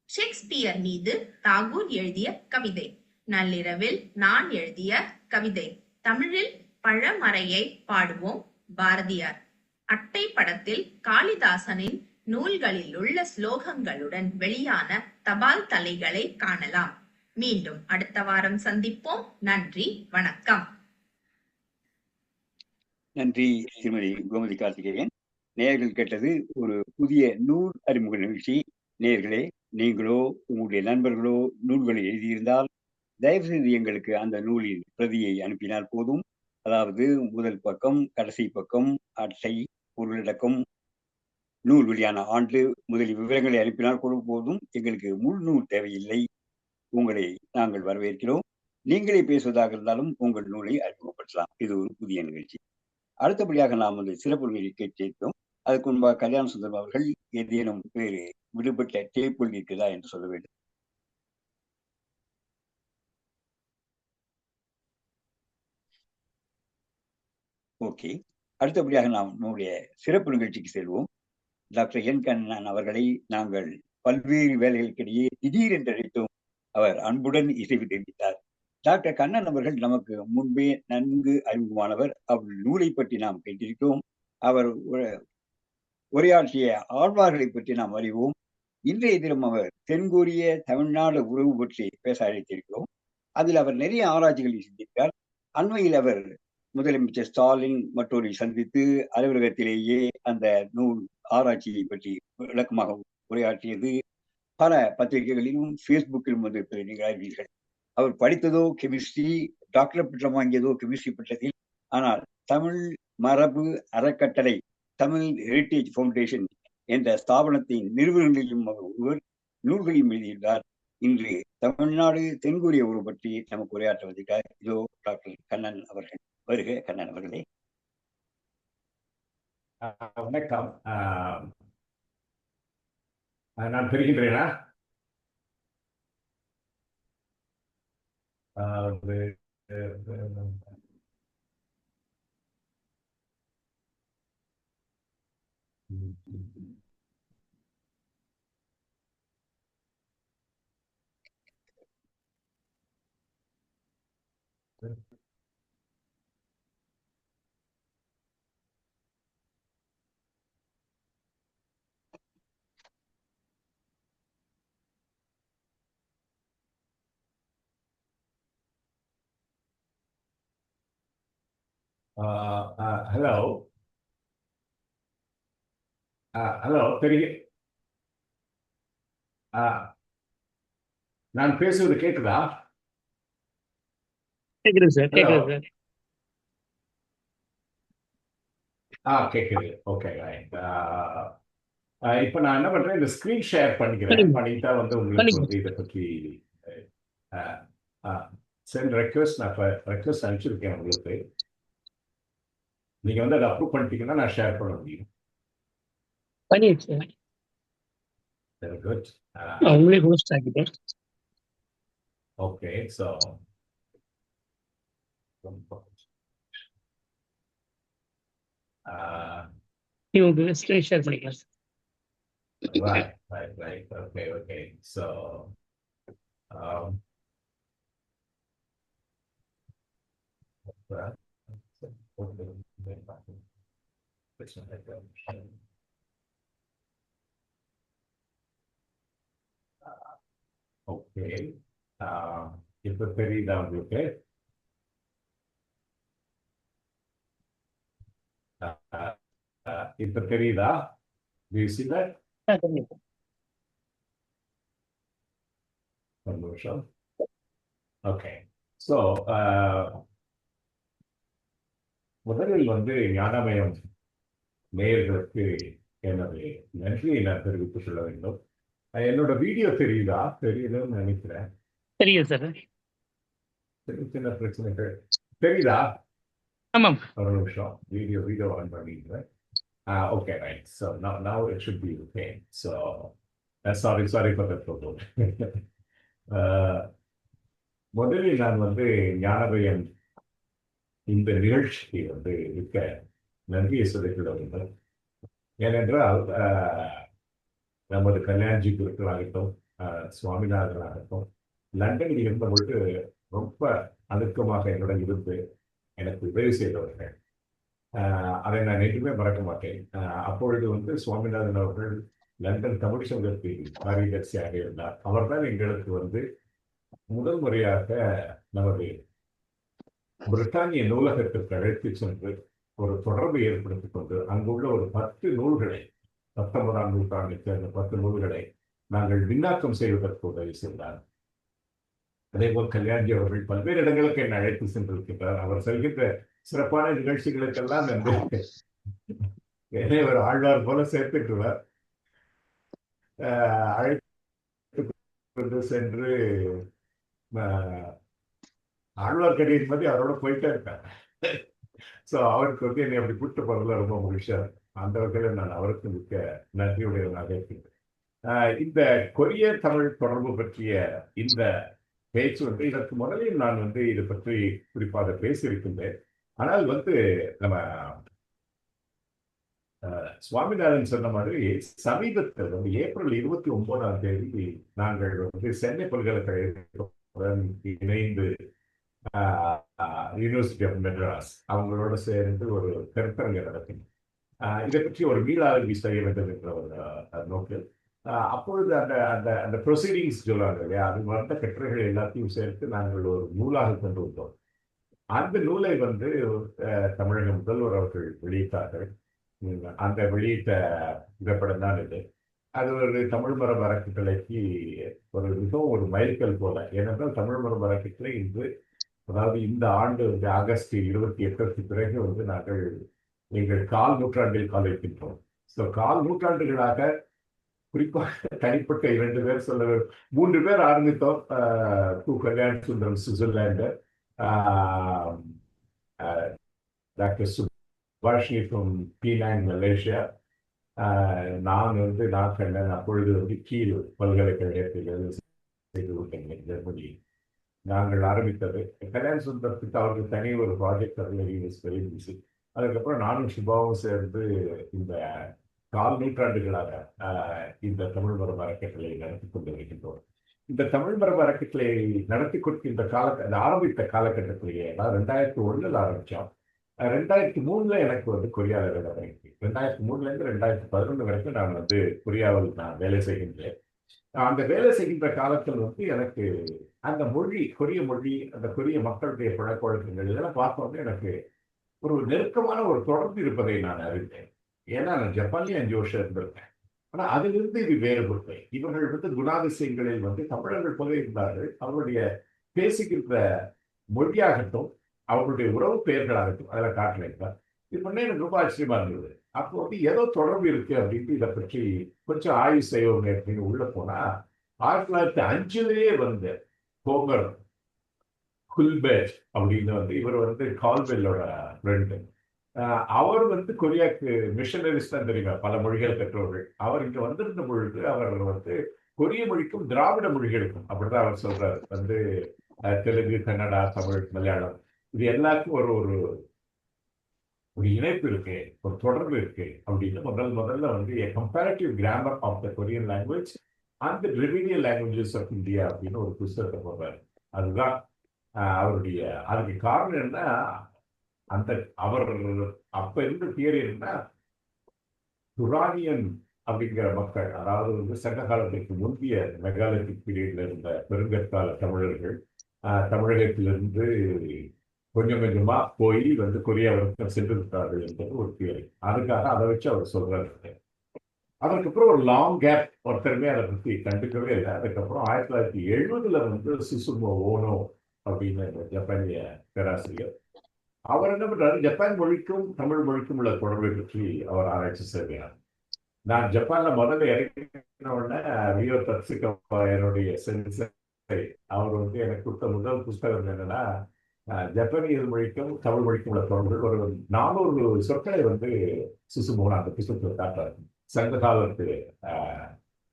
[SPEAKER 5] ஷேக்ஸ்பியர் மீது தாகூர் எழுதிய கவிதை. நள்ளிரவில் நான் எழுதிய கவிதை. தமிழில் பழமறையை பாடுவோம் பாரதியார். அட்டை படத்தில் காளிதாசனின் நூல்களில் உள்ள ஸ்லோகங்களுடன் வெளியான தபால் தலைகளை காணலாம். மீண்டும் அடுத்த வாரம் சந்திப்போம். நன்றி, வணக்கம்.
[SPEAKER 2] நன்றி திருமதி கோமதி கார்த்திகேயன். நேயர்கள் கேட்டது ஒரு புதிய நூல் அறிமுக நிகழ்ச்சி. நேயர்களே, நீங்களோ உங்களுடைய நண்பர்களோ நூல்களை எழுதியிருந்தால் தயவு செய்து எங்களுக்கு அந்த நூலின் பிரதியை அனுப்பினால் போதும். அதாவது முதல் பக்கம், கடைசி பக்கம், அட்டை, பொருளடக்கம், நூல் வெளியான ஆண்டு முதலில் விவரங்களை அனுப்பினால் கூட போதும். எங்களுக்கு முழு நூல் தேவையில்லை. உங்களை நாங்கள் வரவேற்கிறோம். நீங்களே பேசுவதாக இருந்தாலும் உங்கள் நூலை அறிமுகப்படுத்தலாம். இது ஒரு புதிய நிகழ்ச்சி. அடுத்தபடியாக நாம் வந்து சிறப்பு நிகழ்ச்சியை கேட்கிறோம். அதுக்கு முன்பாக கல்யாண சுந்தரம் அவர்கள் ஏதேனும் வேறு விடுபட்ட டேப்புகள் இருக்கிறதா என்று சொல்ல வேண்டும். ஓகே, அடுத்தபடியாக நாம் நம்முடைய சிறப்பு நிகழ்ச்சிக்கு செல்வோம். டாக்டர் என் கண்ணன் அவர்களை நாங்கள் பல்வேறு வேலைகளுக்கிடையே திடீரென்று அழைத்தோம். அவர் அன்புடன் இசைவு தெரிவித்தார். டாக்டர் கண்ணன் அவர்கள் நமக்கு முன்பே நன்கு அறிமுகமானவர். அவர் நூலை பற்றி நாம் கேட்டிருக்கிறோம். அவர் உரையாற்றிய ஆழ்வார்களை பற்றி நாம் அறிவோம். இன்றைய தினம் அவர் தென்கொரிய தமிழ்நாடு உறவு பற்றி பேச அழைத்திருக்கிறோம். அதில் அவர் நிறைய ஆராய்ச்சிகளை செஞ்சிருக்கார். அண்மையில் அவர் முதலமைச்சர் ஸ்டாலின் மற்றொரு சந்தித்து அலுவலகத்திலேயே அந்த நூல் ஆராய்ச்சியை பற்றி விளக்கமாக உரையாற்றியது பல பத்திரிகைகளிலும் ஃபேஸ்புக்கிலும் வந்து நீங்கள் அறிவீர்கள். அவர் படித்ததோ கெமிஸ்ட்ரி, டாக்டர் பட்டம் வாங்கியதோ கெமிஸ்ட்ரி பட்டத்தில். ஆனால் தமிழ் மரபு அறக்கட்டளை, தமிழ் ஹெரிட்டேஜ் ஃபவுண்டேஷன் என்ற ஸ்தாபனத்தின் நிறுவனங்களிலும் அவர் ஒருவர். நூல்களையும் எழுதியுள்ளார். இன்று தமிழ்நாடு தென்கொரிய உறவு பற்றி நமக்கு உரையாற்ற வந்திருக்கார். இதோ டாக்டர் கண்ணன் அவர்கள். வருக கண்ணன் அவர்களே.
[SPEAKER 6] வணக்கம். நான் தெரிகின்றேனா? ஹலோ ஹலோ நான் பேசுவது கேட்குதா?
[SPEAKER 7] கேக்குது சார், கேக்குது சார்.
[SPEAKER 6] கேட்குது. Okay, right. இப்போ நான் என்ன பண்றேன், இந்த ஸ்கிரீன் ஷேர் பண்ணிக்கிறேன். பண்ணிட்டா வந்து உங்களுக்கு வந்து இதை பற்றி சென்ட் ரெக்வெஸ்ட் நான் ரெக்வெஸ்ட் அனுப்பிச்சிருக்கேன் உங்களுக்கு. நீங்க வந்து அதை அப்ரூவ் பண்ணிட்டீங்கன்னா நான் ஷேர் பண்ண முடியும்.
[SPEAKER 7] பண்ணிடுச்சு.
[SPEAKER 6] Very good.
[SPEAKER 7] உங்களே ஹோஸ்ட் ஆகிட்டேன்.
[SPEAKER 6] ஓகே, ஸோ
[SPEAKER 7] நீங்க ஸ்கிரீன் ஷேர் பண்ணிக்கலாம் sir.
[SPEAKER 6] Right. Okay. So, okay. இப்போ தெரியுதா உங்களுக்கு? இப்போ தெரியுதா? Do you see that? சந்தோஷம். ஓகே, ஸோ முதலில் வந்து ஞானமயம் நேயர்களுக்கு எனது நன்றியை நான் தெரிவித்துக் கொள்ள வேண்டும். என்னோட வீடியோ தெரியுதா? தெரியுதுன்னு நினைக்கிறேன்.
[SPEAKER 7] தெரியும் சார்.
[SPEAKER 6] சின்ன பிரச்சனைகள் தெரியுதா?
[SPEAKER 7] ஆமாம்.
[SPEAKER 6] ஒரு நிமிஷம், வீடியோ ஆன் பண்ணிக்கிறேன். Okay, right. So now it should be okay. So sorry for that problem. முதலில் நான் வந்து ஞானமயம் இந்த நிகழ்ச்சிக்கு வந்து மிக்க நன்றியை சொல்லிக்கொள்ள வேண்டும். ஏனென்றால் நமது கல்யாண்ஜி குருக்களாகட்டும், சுவாமிநாதனாகட்டும், லண்டனில் இருந்தபொழுது ரொம்ப அணுக்கமாக என்னுடன் இருந்து எனக்கு உதவி செய்தவர்கள். அதை நான் என்றுமே மறக்க மாட்டேன். அப்பொழுது வந்து சுவாமிநாதன் அவர்கள் லண்டன் தமிழ் சங்கத்தில் காரியதர்சியாக இருந்தார். அவர்தான் எங்களுக்கு வந்து முதல் முறையாக நமது பிரிட்டானிய நூலகத்திற்கு அழைத்து சென்று ஒரு தொடர்பு ஏற்படுத்திக் கொண்டு அங்குள்ள ஒரு 10 நூல்களை, 19ஆம் நூற்றாண்டைச் சேர்ந்த 10 நூல்களை நாங்கள் விண்ணாக்கம் செய்வதற்கு உதவி செய்தார். அதேபோல் கல்யாண்ஜி அவர்கள் பல்வேறு இடங்களுக்கு என்னை அழைத்து சென்றிருக்கின்றார். அவர் செல்கின்ற சிறப்பான நிகழ்ச்சிகளுக்கெல்லாம் என்னை ஒரு ஆழ்வார் போல சேர்த்துட்டுருவார். அழைத்து கொண்டு சென்று ஆழ்வார்க்கடியின் மாதிரி அவரோட போயிட்டே இருப்பேன். ஸோ அவருக்கு வந்து என்னை அப்படி கூப்பிட்டு போறதுல ரொம்ப மகிழ்ச்சியா இருக்கும். அந்த வகையில் நான் அவருக்கு மிக்க நன்றியுடையவனாக இருக்கின்றேன். இந்த கொரிய தமிழ் தொடர்பு பற்றிய இந்த பேச்சு வந்து இதற்கு முதலில் நான் வந்து இதை பற்றி குறிப்பாக பேசியிருக்கின்றேன். ஆனால் வந்து நம்ம சுவாமிநாதன் சொன்ன மாதிரி சமீபத்தில் வந்து ஏப்ரல் 29ஆம் தேதி நாங்கள் வந்து சென்னை பல்கலைக்கழகத்துடன் இணைந்து யூனிவர்சிட்டி ஆஃப் மெட்ராஸ் அவங்களோட சேர்ந்து ஒரு கருத்தரங்கை நடத்தினோம். இதை பற்றி ஒரு மீளாய்வு செய்ய வேண்டும் என்ற ஒரு நோக்கில் அப்பொழுது அந்த அந்த அந்த ப்ரொசீடிங்ஸ் சொல்லுவாங்க இல்லையா, அது வந்த கட்டுரைகள் எல்லாத்தையும் சேர்த்து நாங்கள் ஒரு நூலாக கொண்டு வந்தோம். அந்த நூலை வந்து தமிழக முதல்வர் அவர்கள் வெளியிட்டார்கள். அந்த வெளியிட்ட புகைப்படம் தான் இது. அது ஒரு தமிழ் மரபு அறக்கட்டளைக்கு ஒரு மிகவும் ஒரு மைல்கல் போல. ஏனென்றால் தமிழ் மரபு அறக்கட்டளை இன்று, அதாவது இந்த ஆண்டு வந்து ஆகஸ்ட் 28 பிறகு வந்து நாங்கள் எங்கள் கால் நூற்றாண்டில் கால் வைக்கின்றோம். ஸோ கால் நூற்றாண்டுகளாக குறிப்பாக தனிப்பட்ட 2 பேர் சொல்ல 3 பேர் ஆரம்பித்தோம். Kalyana Sundaram Switzerland, doctor Subhashini from Penang Malaysia, நான் வந்து நாகண்ணன் அப்பொழுது வந்து கீழ் பல்கலைக்கழகத்தில் செய்து விட்டேன் ஜெர்மனி. நாங்கள் ஆரம்பித்தது கல்யாண சுந்தரத்துக்கு அவருக்கு தனி ஒரு ப்ராஜெக்ட் வெரி பிஸி. அதுக்கப்புறம் நானும் சுபாவும் சேர்ந்து இந்த கால் நூற்றாண்டுகளாக இந்த தமிழ் மரபு அறக்கட்டளை நடத்தி கொண்டு வருகின்றோம். இந்த தமிழ் மரபு அறக்கட்டளை நடத்தி கொடுக்கின்ற ஆரம்பித்த காலகட்டத்திலேயே, அதாவது 2001 ஆரம்பித்தோம். 2003 எனக்கு வந்து கொரியாவில் வேலை கிடைக்கு. 2003 2011 வரைக்கும் நான் வந்து கொரியாவில் நான் வேலை செய்கின்றேன். அந்த வேலை செய்கின்ற காலத்தில் வந்து எனக்கு அந்த மொழி, கொரிய மொழி, அந்த கொரிய மக்களுடைய பழக்க வழக்கங்கள் இதெல்லாம் பார்த்தோன்னே எனக்கு ஒரு நெருக்கமான ஒரு தொடர்பு இருப்பதை நான் அறிந்தேன். ஏன்னா நான் ஜப்பான்லேயும் 5 வருஷம் இருந்திருக்கேன். ஆனால் அதிலிருந்து இது வேறுபட்டு இவர்கள் வந்து குணாதிசயங்களில் வந்து தமிழர்கள் போல இருந்தார்கள். அவர்களுடைய பேசுகின்ற மொழியாகட்டும், அவர்களுடைய உறவு பெயர்களாகட்டும் அதில் காட்டலைங்க. இது பண்ண எனக்கு ரொம்ப ஆச்சரியமா இருந்தது. அப்போ வந்து ஏதோ தொடர்பு இருக்கு அப்படின்ட்டு இதை பற்றி கொஞ்சம் ஆய்வு செய்வோங்க அப்படின்னு உள்ள போனா 1905 வந்த ஹோமர் குல்பேட் அப்படின்னு வந்து இவர் வந்து கால்பெல்லோட ஃப்ரெண்டு. அவர் வந்து கொரியாவுக்கு மிஷனரிஸ் தான் தெரியுமா, பல மொழிகள் கற்றவர்கள். அவர் இங்க வந்திருந்த பொழுது அவர் வந்து கொரிய மொழிக்கும் திராவிட மொழிகளுக்கும் அப்படிதான் அவர் சொல்றாரு வந்து தெலுங்கு, கன்னடா, தமிழ், மலையாளம் இது எல்லாருக்கும் ஒரு ஒரு ஒரு இணைப்பு இருக்கு, ஒரு தொடர்பு இருக்கு அப்படின்னு முதல்ல வந்து comparative grammar of the Korean language and ரிவீனியல் லாங்குவேஜஸ் ஆஃப் இந்தியா அப்படின்னு ஒரு புத்தகத்தை போடுறாரு. அதுதான் அவருடைய அதுக்கு காரணம் என்ன, அந்த அவர் அப்ப இருந்த தியரி என்ன, துரானியன் அப்படிங்கிற மக்கள், அதாவது வந்து சங்க காலத்துக்கு முந்தைய மெகாலித்திக் பீரியட்ல இருந்த பெருங்கற்கால தமிழர்கள் தமிழகத்திலிருந்து கொஞ்சம் கொஞ்சமா போய் வந்து கொரியா வரைக்கும் சென்றிருக்கிறார்கள் என்பது ஒரு தியரி. அதுக்காக அதை வச்சு அவர் சொல்றாரு. அதுக்கப்புறம் ஒரு லாங் கேப், ஒருத்தருமே அதை பற்றி கண்டுக்கவே இல்லை. அதுக்கப்புறம் 1970 வந்து சுசுமோ ஓனோ அப்படின்னு ஜப்பானிய பேராசிரியர், அவர் என்ன பண்றாரு, ஜப்பான் மொழிக்கும் தமிழ் மொழிக்கும் உள்ள தொடர்பை பற்றி அவர் ஆராய்ச்சி செய்கிறார். நான் ஜப்பான்ல முதல்ல இறங்கின உடனே ரியோ தத்சுகா என்னுடைய சென்சை அவர் வந்து எனக்கு கொடுத்த முதல் புத்தகம் என்னன்னா, ஜப்பானிய மொழிக்கும் தமிழ் மொழிக்கும் உள்ள தொடர்புகள் ஒரு 400 சொற்களை வந்து சுசுமோனா அந்த புத்தகத்தில் காட்டுறாரு. சங்க காலத்து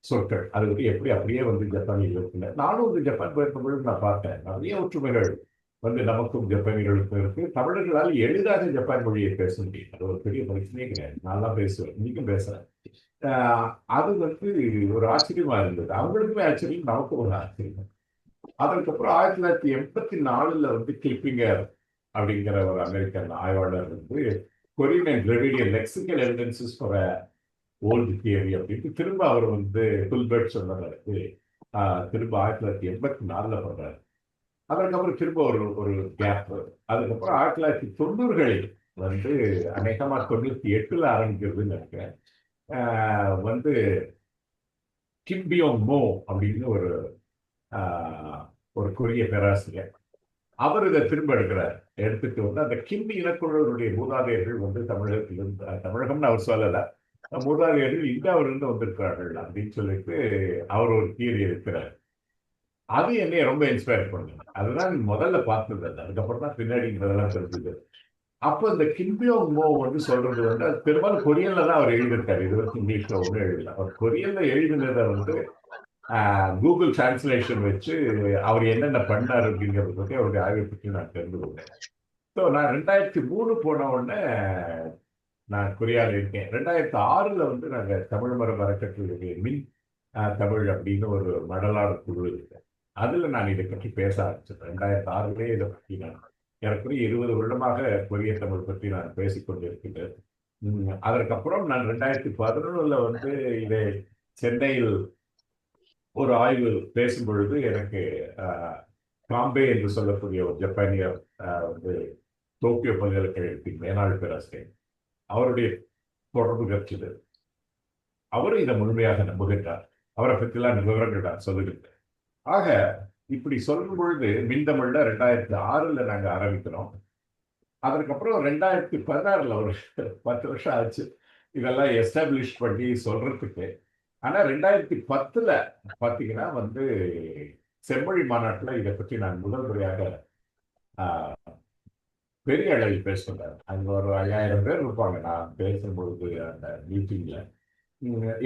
[SPEAKER 6] சொற்கள் அது வந்து எப்படி அப்படியே வந்து ஜப்பானியில் இருக்குல்ல. நானும் வந்து ஜப்பான் போயிருக்கும்பொழுது நான் பார்த்தேன் நிறைய ஒற்றுமைகள் வந்து நமக்கும் ஜப்பானிகளுக்கும் இருக்கு. தமிழர்களால் எளிதாக ஜப்பான் மொழியை பேச முடியும், அது ஒரு பெரிய பிரச்சனையே கிடையாது. நல்லா பேசுவேன், இன்னைக்கும் பேசுறேன். அது வந்து ஒரு ஆச்சரியமா இருந்தது. அவங்களுக்குமே ஆச்சரியம், நமக்கும் ஒரு ஆச்சரியம். அதற்கப்புறம் 1984 வந்து கிளிப்பிங்கர் அப்படிங்கிற ஒரு அமெரிக்கன் ஆய்வாளர் வந்து Korean and Dravidian lexical evidences for old theory அப்படின்ட்டு திரும்ப அவர் வந்து குல்பர்ட் சொன்னதை திரும்ப 1984 பண்றாரு. அதற்கப்புறம் திரும்ப ஒரு கேப். அதுக்கப்புறம் 1990களில் வந்து அநேகமா 98 ஆரம்பிக்கிறதுன்னு நினைக்கிறேன் வந்து கிம் பியோங் மோ அப்படின்னு ஒரு கொரிய பேராசிரியர், அவர் இதை திரும்ப எடுக்கிறார். எடுத்துட்டு வந்து அந்த கிண்டி இனக்குழுவருடைய மூதாதையர்கள் வந்து தமிழகத்திலிருந்து தமிழகம்னு அவர் சொல்லல, மூதாதையர்கள் இந்தியாவிலிருந்து வந்திருக்கிறார்கள் அப்படின்னு சொல்லிட்டு அவர் ஒரு தியரி இருக்கிறார். அது என்னைய ரொம்ப இன்ஸ்பயர் பண்ணுது. அதுதான் முதல்ல பார்த்தது அது. அதுக்கப்புறம் தான் பின்னாடிங்கிறதெல்லாம் தெரிஞ்சது. அப்போ இந்த கிம்பியோங் மோ வந்து சொல்றது வந்து அது பெரும்பாலும் கொரியன்ல தான் அவர் எழுதியிருக்காரு. இது வரைக்கும் இங்கிலீஷ்ல ஒன்றும் எழுதல. அவர் கொரியன்ல எழுதினதை வந்து கூகுள் டிரான்ஸ்லேஷன் வச்சு அவர் என்னென்ன பண்ணார் அப்படிங்கிறத பற்றி அவருடைய ஆய்வை பற்றி நான் தெரிந்து கொண்டேன். ஸோ நான் 2003 போன உடனே நான் கொரியாவில் இருக்கேன். 2006 வந்து நாங்கள் தமிழ் மரம் அறக்கட்டளையுடைய மின் தமிழ் அப்படின்னு ஒரு மடலார் குழு இருக்கு. அதில் நான் இதை பற்றி பேச ஆரம்பிச்சேன். 2006 இதை பற்றி நான் ஏறக்குறைய 20 வருடமாக கொரிய தமிழ் பற்றி நான் பேசிக்கொண்டிருக்கின்றேன். அதற்கப்புறம் நான் 2011 வந்து இதை சென்னையில் ஒரு ஆய்வு பேசும் பொழுது எனக்கு காம்பே என்று சொல்லக்கூடிய ஒரு ஜப்பானியர் வந்து டோக்கியோ பல்கலைக்கழகத்தின் மேனாள் பேராசிரியர் அவருடைய தொடர்பு கிடைச்சது. அவரும் இதை முழுமையாக நம்புகின்றார். அவரை பற்றிலாம் விவரங்கள் நான் சொல்லுகின்றேன். ஆக இப்படி சொல்லும் பொழுது மின்தமிழ்ல 2006 நாங்கள் ஆரம்பிக்கிறோம். அதற்கப்புறம் 2016 ஒரு 10 வருஷம் ஆச்சு இதெல்லாம் எஸ்டாப்ளிஷ் பண்ணி சொல்றதுக்கு. ஆனா 2010 பார்த்தீங்கன்னா வந்து செம்மொழி மாநாட்டில் இதை பற்றி நான் முதல் முறையாக பெரிய அளவில் பேசுகிறேன். அங்கே ஒரு 5000 பேர் இருப்பாங்க. நான் பேசும்பொழுது அந்த மீட்டிங்ல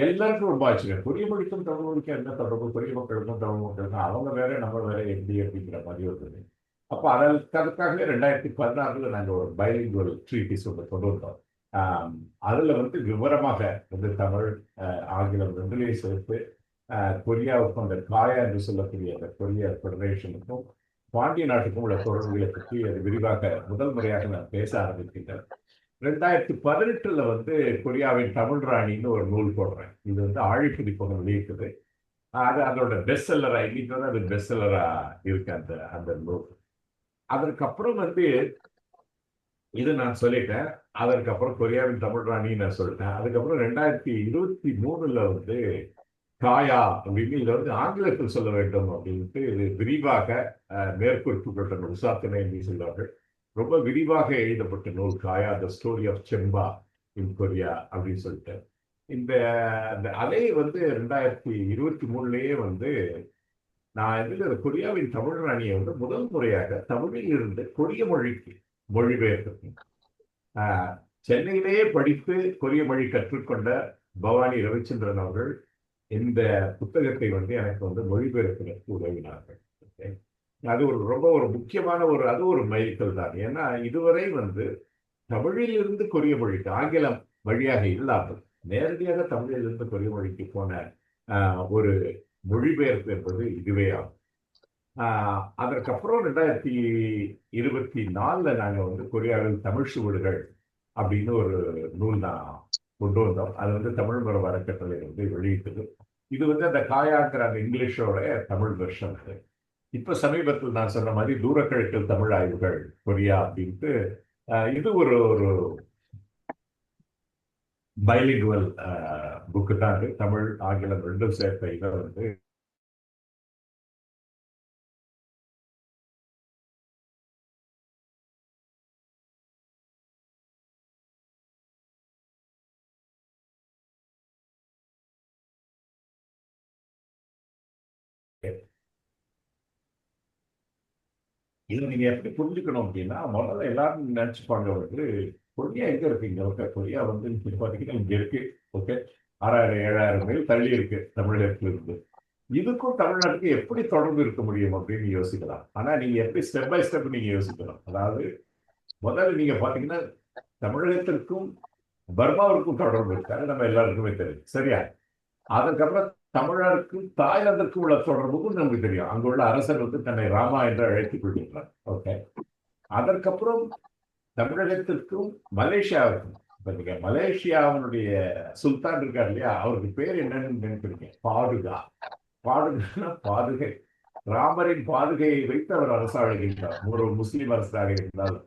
[SPEAKER 6] எல்லாருக்கும் ரொம்ப ஆச்சரியம். கொரிய மொழிக்கும் தமிழ் மொழிக்கும் என்ன தொடர்பு, கொரிய மக்களுக்கும் தமிழ் மக்களுக்கும் அவங்க வேற நம்ம வேற எப்படி அப்படிங்கிற மாதிரி வருது. அப்போ அதுக்காகவே 2016 நாங்கள் ஒரு பைலிங்குவல் ட்ரீட்டிஸ் ஒன்று கொண்டு வந்தோம். அதில் வந்து விவரமாக வந்து தமிழ் ஆங்கிலம் ரெண்டுலேயும் சேர்த்து கொரியாவுக்கும் அந்த காயா என்று சொல்லக்கூடிய அந்த கொரிய ஃபெடரேஷனுக்கும் பாண்டிய நாட்டுக்கும் உள்ள தொடர்புகளை பற்றி அது விரிவாக முதல் முறையாக நான் பேச ஆரம்பிக்கின்றேன். 2018 வந்து கொரியாவின் தமிழ் ராணின்னு ஒரு நூல் போடுறேன். இது வந்து ஆழிப்பதிப்பகம் வெளியிட்டது. அது அதோட பெஸ்ட் செல்லரா இன்னைக்கு வந்து அது பெஸ்ட் செல்லரா இருக்கு அந்த அந்த நூல். அதற்கப்புறம் வந்து இது நான் சொல்லிட்டேன். அதற்கப்புறம் கொரியாவின் தமிழ் ராணி நான் சொல்லிட்டேன். அதுக்கப்புறம் 2023 வந்து காயா அப்படின்னு இதை வந்து ஆங்கிலத்தில் சொல்ல வேண்டும் அப்படின்ட்டு இது விரிவாக மேற்கொள்ளப்பட்ட உசாத்தினை என்று சொல்வார்கள். ரொம்ப விரிவாக எழுதப்பட்ட நூல் காயா த ஸ்டோரி ஆஃப் செம்பா இன் கொரியா அப்படின்னு சொல்லிட்டு இந்த அதே வந்து 2023 வந்து நான் இதில் கொரியாவின் தமிழ் ராணியை வந்து முதல் முறையாக தமிழில் இருந்து கொரிய மொழிக்கு மொழிபெயர்த்திருக்கேன். சென்னையிலேயே படித்து கொரிய மொழி கற்றுக்கொண்ட பவானி ரவிச்சந்திரன் அவர்கள் இந்த புத்தகத்தை வந்து எனக்கு வந்து மொழிபெயர்ப்பதற்கு உதவினார்கள். அது ஒரு ரொம்ப ஒரு முக்கியமான அது ஒரு மைல்கல் தான். ஏன்னா இதுவரை வந்து தமிழிலிருந்து கொரிய மொழிக்கு ஆங்கிலம் வழியாக இல்லாமல் நேரடியாக தமிழிலிருந்து கொரிய மொழிக்கு போன ஒரு மொழிபெயர்ப்பு என்பது இதுவே ஆகும். அதற்கப்புறம் 2024 நாங்கள் வந்து கொரியாவில் தமிழ் சுவடுகள் அப்படின்னு ஒரு நூல் தான் கொண்டு வந்தோம். அது வந்து தமிழ் மரபு அறக்கட்டளை வந்து வெளியிட்டது. இது வந்து அந்த காயாங்கிற அந்த இங்கிலீஷோட தமிழ் வெர்ஷன். இப்ப சமீபத்தில் நான் சொன்ன மாதிரி தூரக்கிழக்கில் தமிழ் ஆய்வுகள் கொரியா அப்படின்ட்டு இது ஒரு பைலிங்குவல் புக்கு தான். அது தமிழ் ஆங்கிலம் ரெண்டும் சேர்த்த இதை வந்து இதை நீங்க எப்படி புரிஞ்சுக்கணும் அப்படின்னா முதல்ல எல்லாரும் நினைச்சுப்பாங்க வந்து கொரியா எங்க இருக்கீங்க? ஓகே, கொரியா வந்து பார்த்தீங்கன்னா இங்க இருக்கு. ஓகே, 6000-7000 மைல் தள்ளி இருக்கு தமிழகத்துல இருந்து. இதுக்கும் தமிழ்நாட்டுக்கு எப்படி தொடர்பு இருக்க முடியும் அப்படின்னு யோசிக்கலாம். ஆனா நீங்க எப்படி ஸ்டெப் பை ஸ்டெப் நீங்க யோசிக்கணும். அதாவது முதல்ல நீங்க பாத்தீங்கன்னா தமிழகத்திற்கும் பர்மாவிற்கும் தொடர்பு இருக்காது, நம்ம எல்லாருக்குமே தெரியும், சரியா? அதற்கப்புறம் தமிழருக்கும் தாய்லாந்திற்கும் உள்ள தொடர்புக்கும் நமக்கு தெரியும். அங்குள்ள அரசர் வந்து தன்னை ராமா என்று அழைத்துக் கொள்கின்றார். ஓகே, அதற்கப்புறம் தமிழகத்திற்கும் மலேசியாவுக்கும் பார்த்தீங்க, மலேசியாவினுடைய சுல்தான் இருக்கார் இல்லையா, அவருக்கு பேர் என்னன்னு நினைச்சிருக்கேன், பாதுகா. பாதுகானா பாதுகை, ராமரின் பாதுகையை வைத்து அவர் அரசாளுகின்றார். ஒரு முஸ்லிம் அரசாக இருந்தாலும்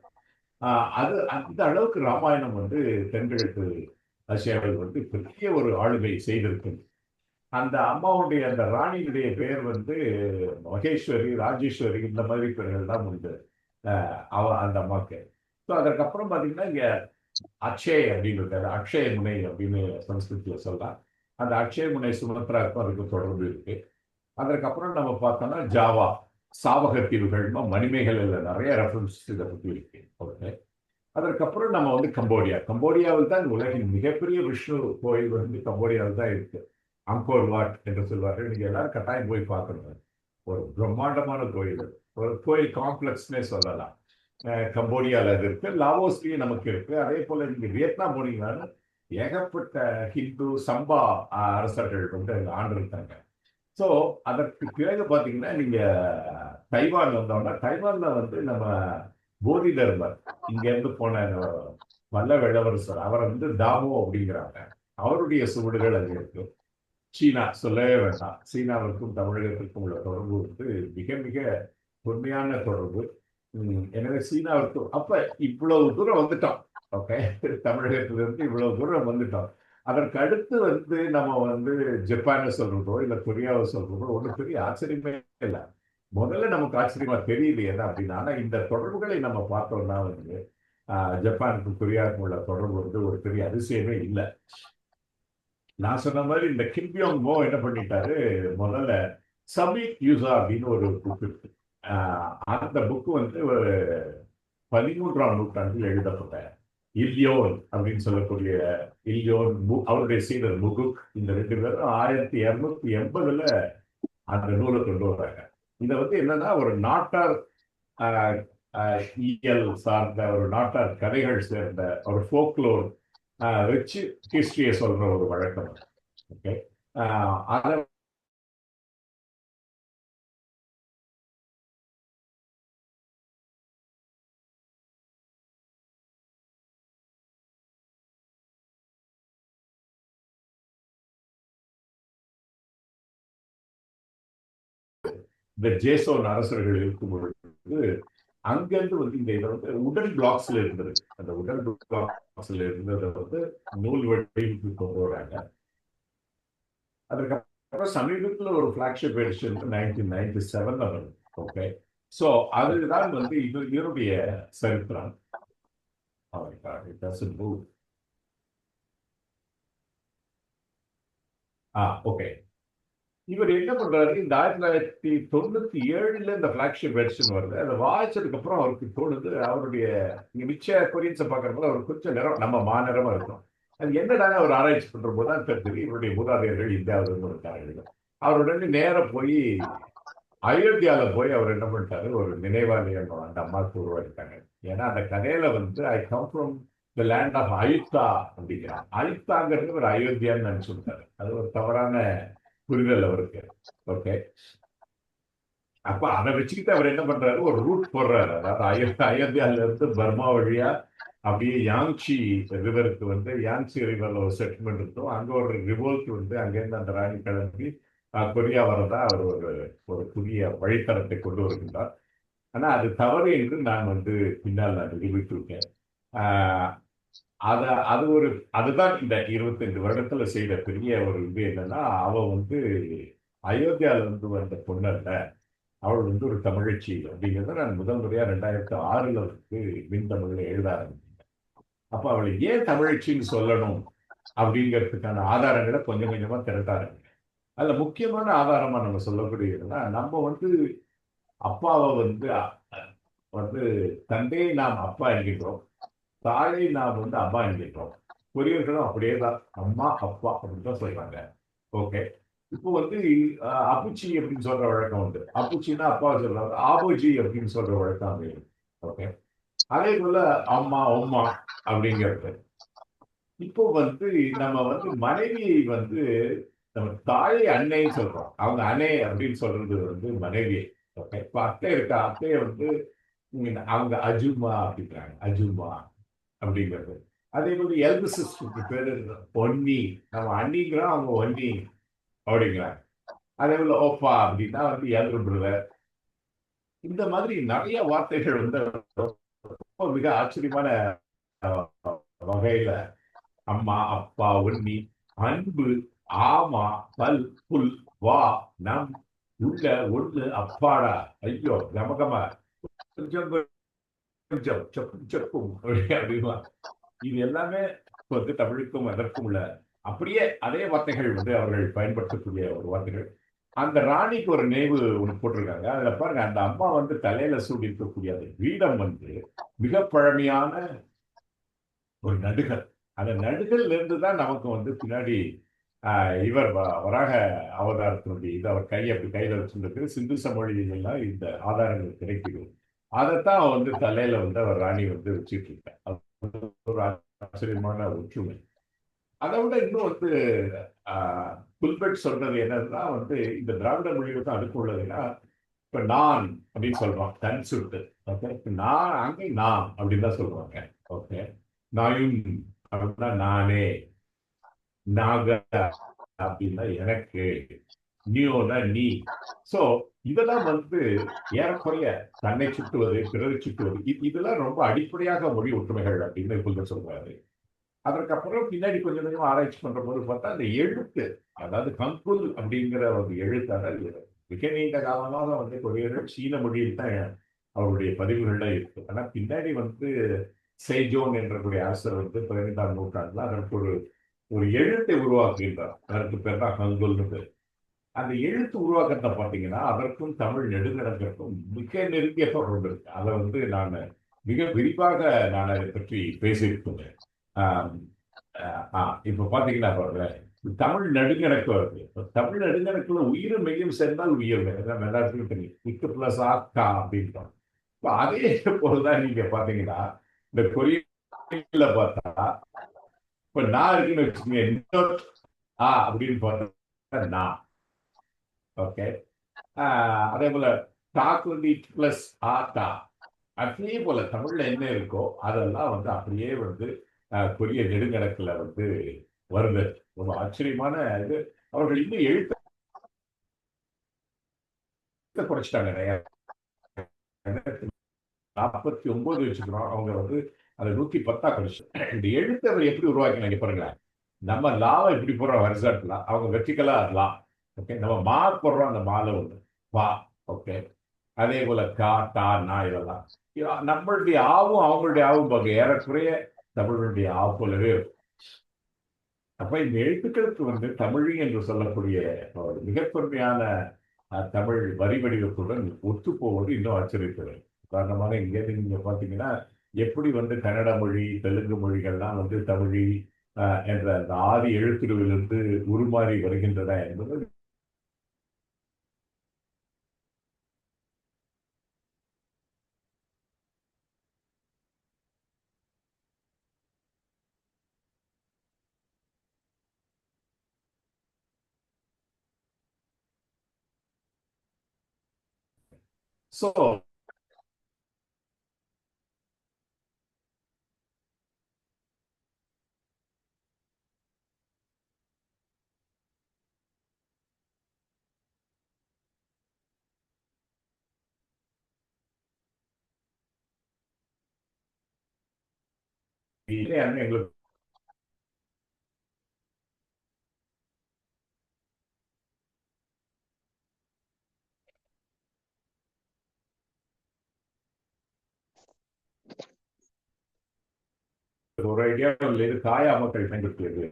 [SPEAKER 6] அது அந்த அளவுக்கு ராமாயணம் வந்து தென்கிழக்கு ஆசியாவில் வந்து பெரிய ஒரு ஆளுமை செய்திருக்கு. அந்த அம்மாவுடைய அந்த ராணியுடைய பெயர் வந்து மகேஸ்வரி, ராஜேஸ்வரி, இந்த மாதிரி பெயர்கள் தான் உண்டு. அவ அந்த அம்மாவுக்கு. ஸோ அதற்கப்புறம் பார்த்தீங்கன்னா இங்கே அக்ஷய் அப்படின்னு இருக்காரு, அக்ஷய முனை அப்படின்னு சம்ஸ்கிருத்தியில் சொல்லலாம். அந்த அக்ஷய முனை சுமத்ராவுக்கும் அதுக்கு தொடர்பு இருக்கு. அதற்கப்புறம் நம்ம பார்த்தோம்னா ஜாவா சாவக தீவுகள்மா மணிமேகலையில் நிறைய ரெஃபரன்ஸ் இதை பற்றி இருக்கு. ஓகே, அதற்கப்புறம் நம்ம வந்து கம்போடியாவில் தான் உலகின் மிகப்பெரிய விஷ்ணு கோயில் வந்து கம்போடியாவில் தான் இருக்கு. அங்கோர் வாட் என்று சொல்வார்கள். நீங்க எல்லாரும் கட்டாயம் போய் பார்க்கணும். ஒரு பிரம்மாண்டமான கோயில், ஒரு கோயில் காம்ப்ளெக்ஸ்னே சொல்லலாம். கம்போடியாவில் அது இருக்கு, லாவோஸ்லயும் நமக்கு இருக்கு. அதே போல நீங்க வியட்நாம் போனீங்கன்னா ஏகப்பட்ட ஹிந்து சம்பா அரசர்கள் வந்து ஆண்டு இருக்காங்க. ஸோ அதற்கு பிறகு பார்த்தீங்கன்னா நீங்க தைவான் வந்தோம்னா, தைவான்ல வந்து நம்ம போதி தர்மர் இங்கேருந்து போன வல்ல இளவரசர், அவரை வந்து தாமோ அப்படிங்கிறாங்க. அவருடைய சுவடுகள் அங்கே இருக்கு. சீனா சொல்லவே வேண்டாம். சீனாவிற்கும் தமிழகத்திற்கும் உள்ள தொடர்பு வந்து மிக மிக உண்மையான தொடர்பு. எனவே சீனாவிற்கும் அப்ப இவ்வளவு தூரம் வந்துட்டோம். ஓகே, தமிழகத்திலிருந்து இவ்வளவு தூரம் வந்துட்டோம். அதற்கு அடுத்து வந்து நம்ம வந்து ஜப்பானை சொல்றதோ இல்லை கொரியாவை சொல்றதோ ஒன்றும் பெரிய ஆச்சரியமே இல்லை. முதல்ல நமக்கு ஆச்சரியமா தெரியல என்ன அப்படின்னா, ஆனா இந்த தொடர்புகளை நம்ம பார்த்தோம்னா வந்து ஜப்பானுக்கும் கொரியாவுக்கும் உள்ள தொடர்பு வந்து ஒரு பெரிய அதிசயமே இல்லை. நான் சொன்ன மாதிரி இந்த கிம்பியோங் மோ என்ன பண்ணிட்டாரு, முதல்ல சமீக் யூசா அப்படின்னு ஒரு புக் இருக்கு. அந்த புக்கு வந்து ஒரு 13ஆம் நூற்றாண்டில் எழுதப்பட்ட இல்யோன் அப்படின்னு சொல்லக்கூடிய இல்யோன், அவருடைய சீடர் முகுக், இந்த 2 பேரும் 1280 அந்த நூலை கொண்டு வர்றாங்க. இதை வந்து என்னன்னா ஒரு நாட்டார் இயல் சார்ந்த, ஒரு நாட்டார் கதைகள் சேர்ந்த ஒரு ஃபோக்லோர் வச்சு ஹிஸ்டரியை சொல்ற ஒரு வழக்கம். ஓகே, அதை இந்த ஜேசோன் அரசர்கள் இருக்கும் பொழுது அங்கிருந்து வந்து இந்த இதை வந்து உடன் பிளாக்ஸ்ல இருந்தது. அந்த உடன் பிளாக்ஸ்ல இருந்ததை வந்து நூல் வடிவுக்கு கொண்டு வராங்க. அதுக்கப்புறம் சமீபத்தில் ஒரு ஃபிளாக்ஷிப் எடிஷன் 1997 வருது. ஓகே, ஸோ அதுதான் வந்து இதனுடைய சரித்திரம். ஓகே, இவர் என்ன பண்றாரு, இந்த 1997 இந்த ஃபிளாக்ஷிப் எடிஷன் வருது. அதை வாசிச்சதுக்கு அப்புறம் அவருக்கு தோணுது, அவருடைய மிச்ச கொரியன்ஸை பார்க்கறப்போ அவர் கொஞ்சம் நிறம் நம்ம மாநிறமா இருக்கும். அது என்னடான ஒரு ஆராய்ச்சி பண்ற போது தான் தெரிஞ்சது இவருடைய மூதாதையர்கள் இந்தியாவிலிருந்து இருக்காங்க. அவருடனே நேரம் போய் அயோத்தியால போய் அவர் என்ன பண்ணிட்டாரு, ஒரு நினைவாலயம் அந்த அம்மாவுக்கு உருவாக்கிட்டாங்க. ஏன்னா அந்த கதையில வந்து I come from the land of Ayuta அப்படிங்கிறார். அயுத்தாங்கிறது ஒரு அயோத்தியான்னு நினைச்சுட்டாரு. அது ஒரு தவறான புரிதல் அவருக்கு. ஓகே, அப்ப அதை வச்சுக்கிட்டு அவர் என்ன பண்றாரு, ஒரு ரூட் போடுறாரு. அதாவது அயோத்தியால இருந்து பர்மா வழியா அப்படியே யாங்சி ரிவருக்கு வந்து, யாங்சி ரிவர்ல ஒரு செட்டில்மெண்ட் இருக்கும். அங்க ஒரு ரிவோல்ட் வந்து அங்கேருந்து அந்த ராணி கிளம்பி கொரியா வரதா அவர் ஒரு புதிய வழித்தடத்தை கொண்டு வருகின்றார். ஆனா அது தவறு என்று நான் வந்து பின்னால் நான் நிரூபித்து இருக்கேன். அதுதான் இந்த 25 வருடத்துல செய்த பெரிய ஒரு இது என்னன்னா, அவ வந்து அயோத்தியால இருந்து வந்த பொண்ணல்ல, அவள் வந்து ஒரு தமிழச்சி அப்படிங்கிறத நான் முதல் முறையா 2006 வந்து மின் தமிழ்ல எழுத ஆரம்பிச்சேன். அப்ப அவளை ஏன் தமிழச்சின்னு சொல்லணும் அப்படிங்கிறதுக்கான ஆதாரங்களை கொஞ்சம் கொஞ்சமா திரட்டாருங்க. அதுல முக்கியமான ஆதாரமா நம்ம சொல்லக்கூடியதுன்னா, நம்ம வந்து அப்பாவை வந்து தந்தையை நாம் அப்பா என்கின்றோம், தாயை நாம் வந்து அம்மா என்கின்றோம். கொரியர்களும் அப்படியே தான் அம்மா அப்பா அப்படின்னு தான் சொல்றாங்க. ஓகே, இப்போ வந்து அப்புச்சி அப்படின்னு சொல்ற வழக்கம் உண்டு. அப்புச்சின்னா அப்பாவை சொல்றாங்க, ஆபோஜி அப்படின்னு சொல்ற வழக்கம் அமையும். ஓகே, அதே போல அம்மா அம்மா அப்படிங்கிறது. இப்போ வந்து நம்ம வந்து மனைவியை வந்து நம்ம தாயை அன்னைன்னு சொல்றோம், அவங்க அணை அப்படின்னு சொல்றது வந்து மனைவி. ஓகே, இப்போ அத்தை இருக்கா, அத்தையை வந்து அவங்க அஜுமா அப்படிங்கிறாங்க, அஜுமா அப்படிங்கிறது. அதே போல எல்டர் சிஸ்டருக்கு பேரு ஒன்னி, நம்ம அண்ணிங்கிறோம், அவங்க ஒன்னி அப்படிங்கிறாங்க. அதே போல ஓப்பா அப்படின்னா வந்து எல்டர் பிரதர். இந்த மாதிரி நிறைய வார்த்தைகள் வந்து ரொம்ப மிக ஆச்சரியமான வகையில அம்மா அப்பா ஒன்னி அன்பு ஆமா பல் புல் வா நம் உள்ள ஒண்ணு அப்பாடா ஐயோ கமகமா கொஞ்சம் கொஞ்சம் செப்பும் செப்பும் அப்படின்னா இது எல்லாமே வந்து தமிழுக்கும் அதற்கும் உள்ள அப்படியே அதே வார்த்தைகள் வந்து அவர்கள் பயன்படுத்தக்கூடிய ஒரு வார்த்தைகள். அந்த ராணிக்கு ஒரு நினைவு ஒன்று போட்டிருக்காங்க. அதுல பாருங்க, அந்த அம்மா வந்து தலையில சூடி இருக்கக்கூடிய அந்த கிரீடம் வந்து மிக பழமையான ஒரு நடுகள். அந்த நடுகள்ல இருந்து தான் நமக்கு வந்து பின்னாடி இவர் வராக அவதாரத்தினுடைய இது அவர் அப்படி கையில வச்சிருந்திருக்கு. சிந்து சமவெளியிலாம் இந்த ஆதாரங்கள் கிடைக்குது. அதைத்தான் வந்து தலையில வந்து அவர் ராணி வந்து வச்சுட்டு இருக்கார். அது ஒரு ஆச்சரியமான ஒற்றுமை. அதை விட இன்னும் வந்து புல்பெட் சொல்றது என்னன்னா வந்து இந்த திராவிட மொழியை தான் அடுத்து உள்ளதுன்னா, இப்ப நான் அப்படின்னு சொல்றோம், தன் சுட்டு. ஓகே, நான் அங்கே நான் அப்படின்னு தான் சொல்லுவாங்க. ஓகே, நாயும் அப்படின்னா நானே, நாக அப்படின்னா எனக்கு, நீயோனா நீ. சோ இதெல்லாம் வந்து ஏறக்குறைய தன்னை சுட்டுவது, பிறரை சுட்டுவது, இதெல்லாம் ரொம்ப அடிப்படையாக மொழி ஒற்றுமைகள் அப்படின்னு புல்பெட் சொல்றாரு. அதற்கப்புறம் பின்னாடி கொஞ்சம் கொஞ்சம் ஆராய்ச்சி பண்ற போது பார்த்தா அந்த எழுத்து, அதாவது கங்குல் அப்படிங்கிற ஒரு எழுத்தான மிக நீண்ட காலமாக வந்து கொரியர்கள் சீன மொழியில் தான் அவருடைய பதிவுகள்ல இருக்கு. ஆனா பின்னாடி வந்து சேஜோன் என்றக்கூடிய அரசர் வந்து 15ஆம் நூற்றாண்டுல அதற்கு ஒரு எழுத்தை உருவாக்குகின்றார். அதற்கு பேர் தான் கங்குல்னு. அந்த எழுத்து உருவாக்கத்தை பார்த்தீங்கன்னா அதற்கும் தமிழ் நெடுங்கடத்திற்கும் மிக நெருங்கிய தொடர்பு இருக்கு. அதை வந்து நான் மிக விரிவாக நான் அதை பற்றி பேசியிருக்கேன். இப்ப பாத்தீங்கன்னா பாருங்களேன், தமிழ் நடுங்கணக்கு வருது. தமிழ் நடுங்கணக்குல உயிரும் மெய்யும் சேர்ந்தால் உயிர் எல்லாத்துக்கும் தெரியும். இக்கு பிளஸ் ஆக்கா அப்படின்றோம். இப்ப அதே போலதான் நீங்க பாத்தீங்கன்னா இந்த கொரியன்ல பார்த்தா இப்ப நான் இருக்குன்னு வச்சுக்கோங்க, அப்படின்னு பார்த்தா நான். ஓகே, அதே போல டாக் வந்து இட் பிளஸ் ஆட்டா. அதே போல தமிழ்ல என்ன இருக்கோ அதெல்லாம் வந்து அப்படியே வந்து கொரிய நெடுங்கணக்குல வந்து வருது. ரொம்ப ஆச்சரியமான இது. அவர்கள் இன்னும் எழுத்த குறைச்சிட்டாங்க. 49 வச்சுக்கிறோம், அவங்க வந்து அதை 110 குறைச்சு. இந்த எழுத்தை அவர் எப்படி உருவாக்கினாங்க பாருங்களேன். நம்ம லாவை எப்படி போடுறோம் ஹரிசான்டலா, அவங்க வெர்டிகலா லா. ஓகே, நம்ம மா போடுறோம், அந்த மாலை ஒன்று வா. ஓகே, அதே போல கா டா நா இதெல்லாம் நம்மளுடைய ஆவும் அவங்களுடைய ஆவும் பார்க்க ஏறக்குறைய தமிழுடைய ஆ போலவே இருக்கும். அப்ப இந்த எழுத்துக்களுக்கு வந்து தமிழ் என்று சொல்லக்கூடிய மிக தொன்மையான தமிழ் வரி வடிவத்துடன் ஒத்து போவது இன்னும் ஆச்சரியத்தது. உதாரணமாக இங்கேருந்து நீங்க பாத்தீங்கன்னா எப்படி வந்து கன்னட மொழி, தெலுங்கு மொழிகள்லாம் வந்து தமிழி என்ற அந்த ஆதி எழுத்துருவிலிருந்து உருமாறி வருகின்றன என்பது சோ எங்களுக்கு ஒரு ஐடியா இல்லை. காயா மக்கள் பயன்படுத்தியது.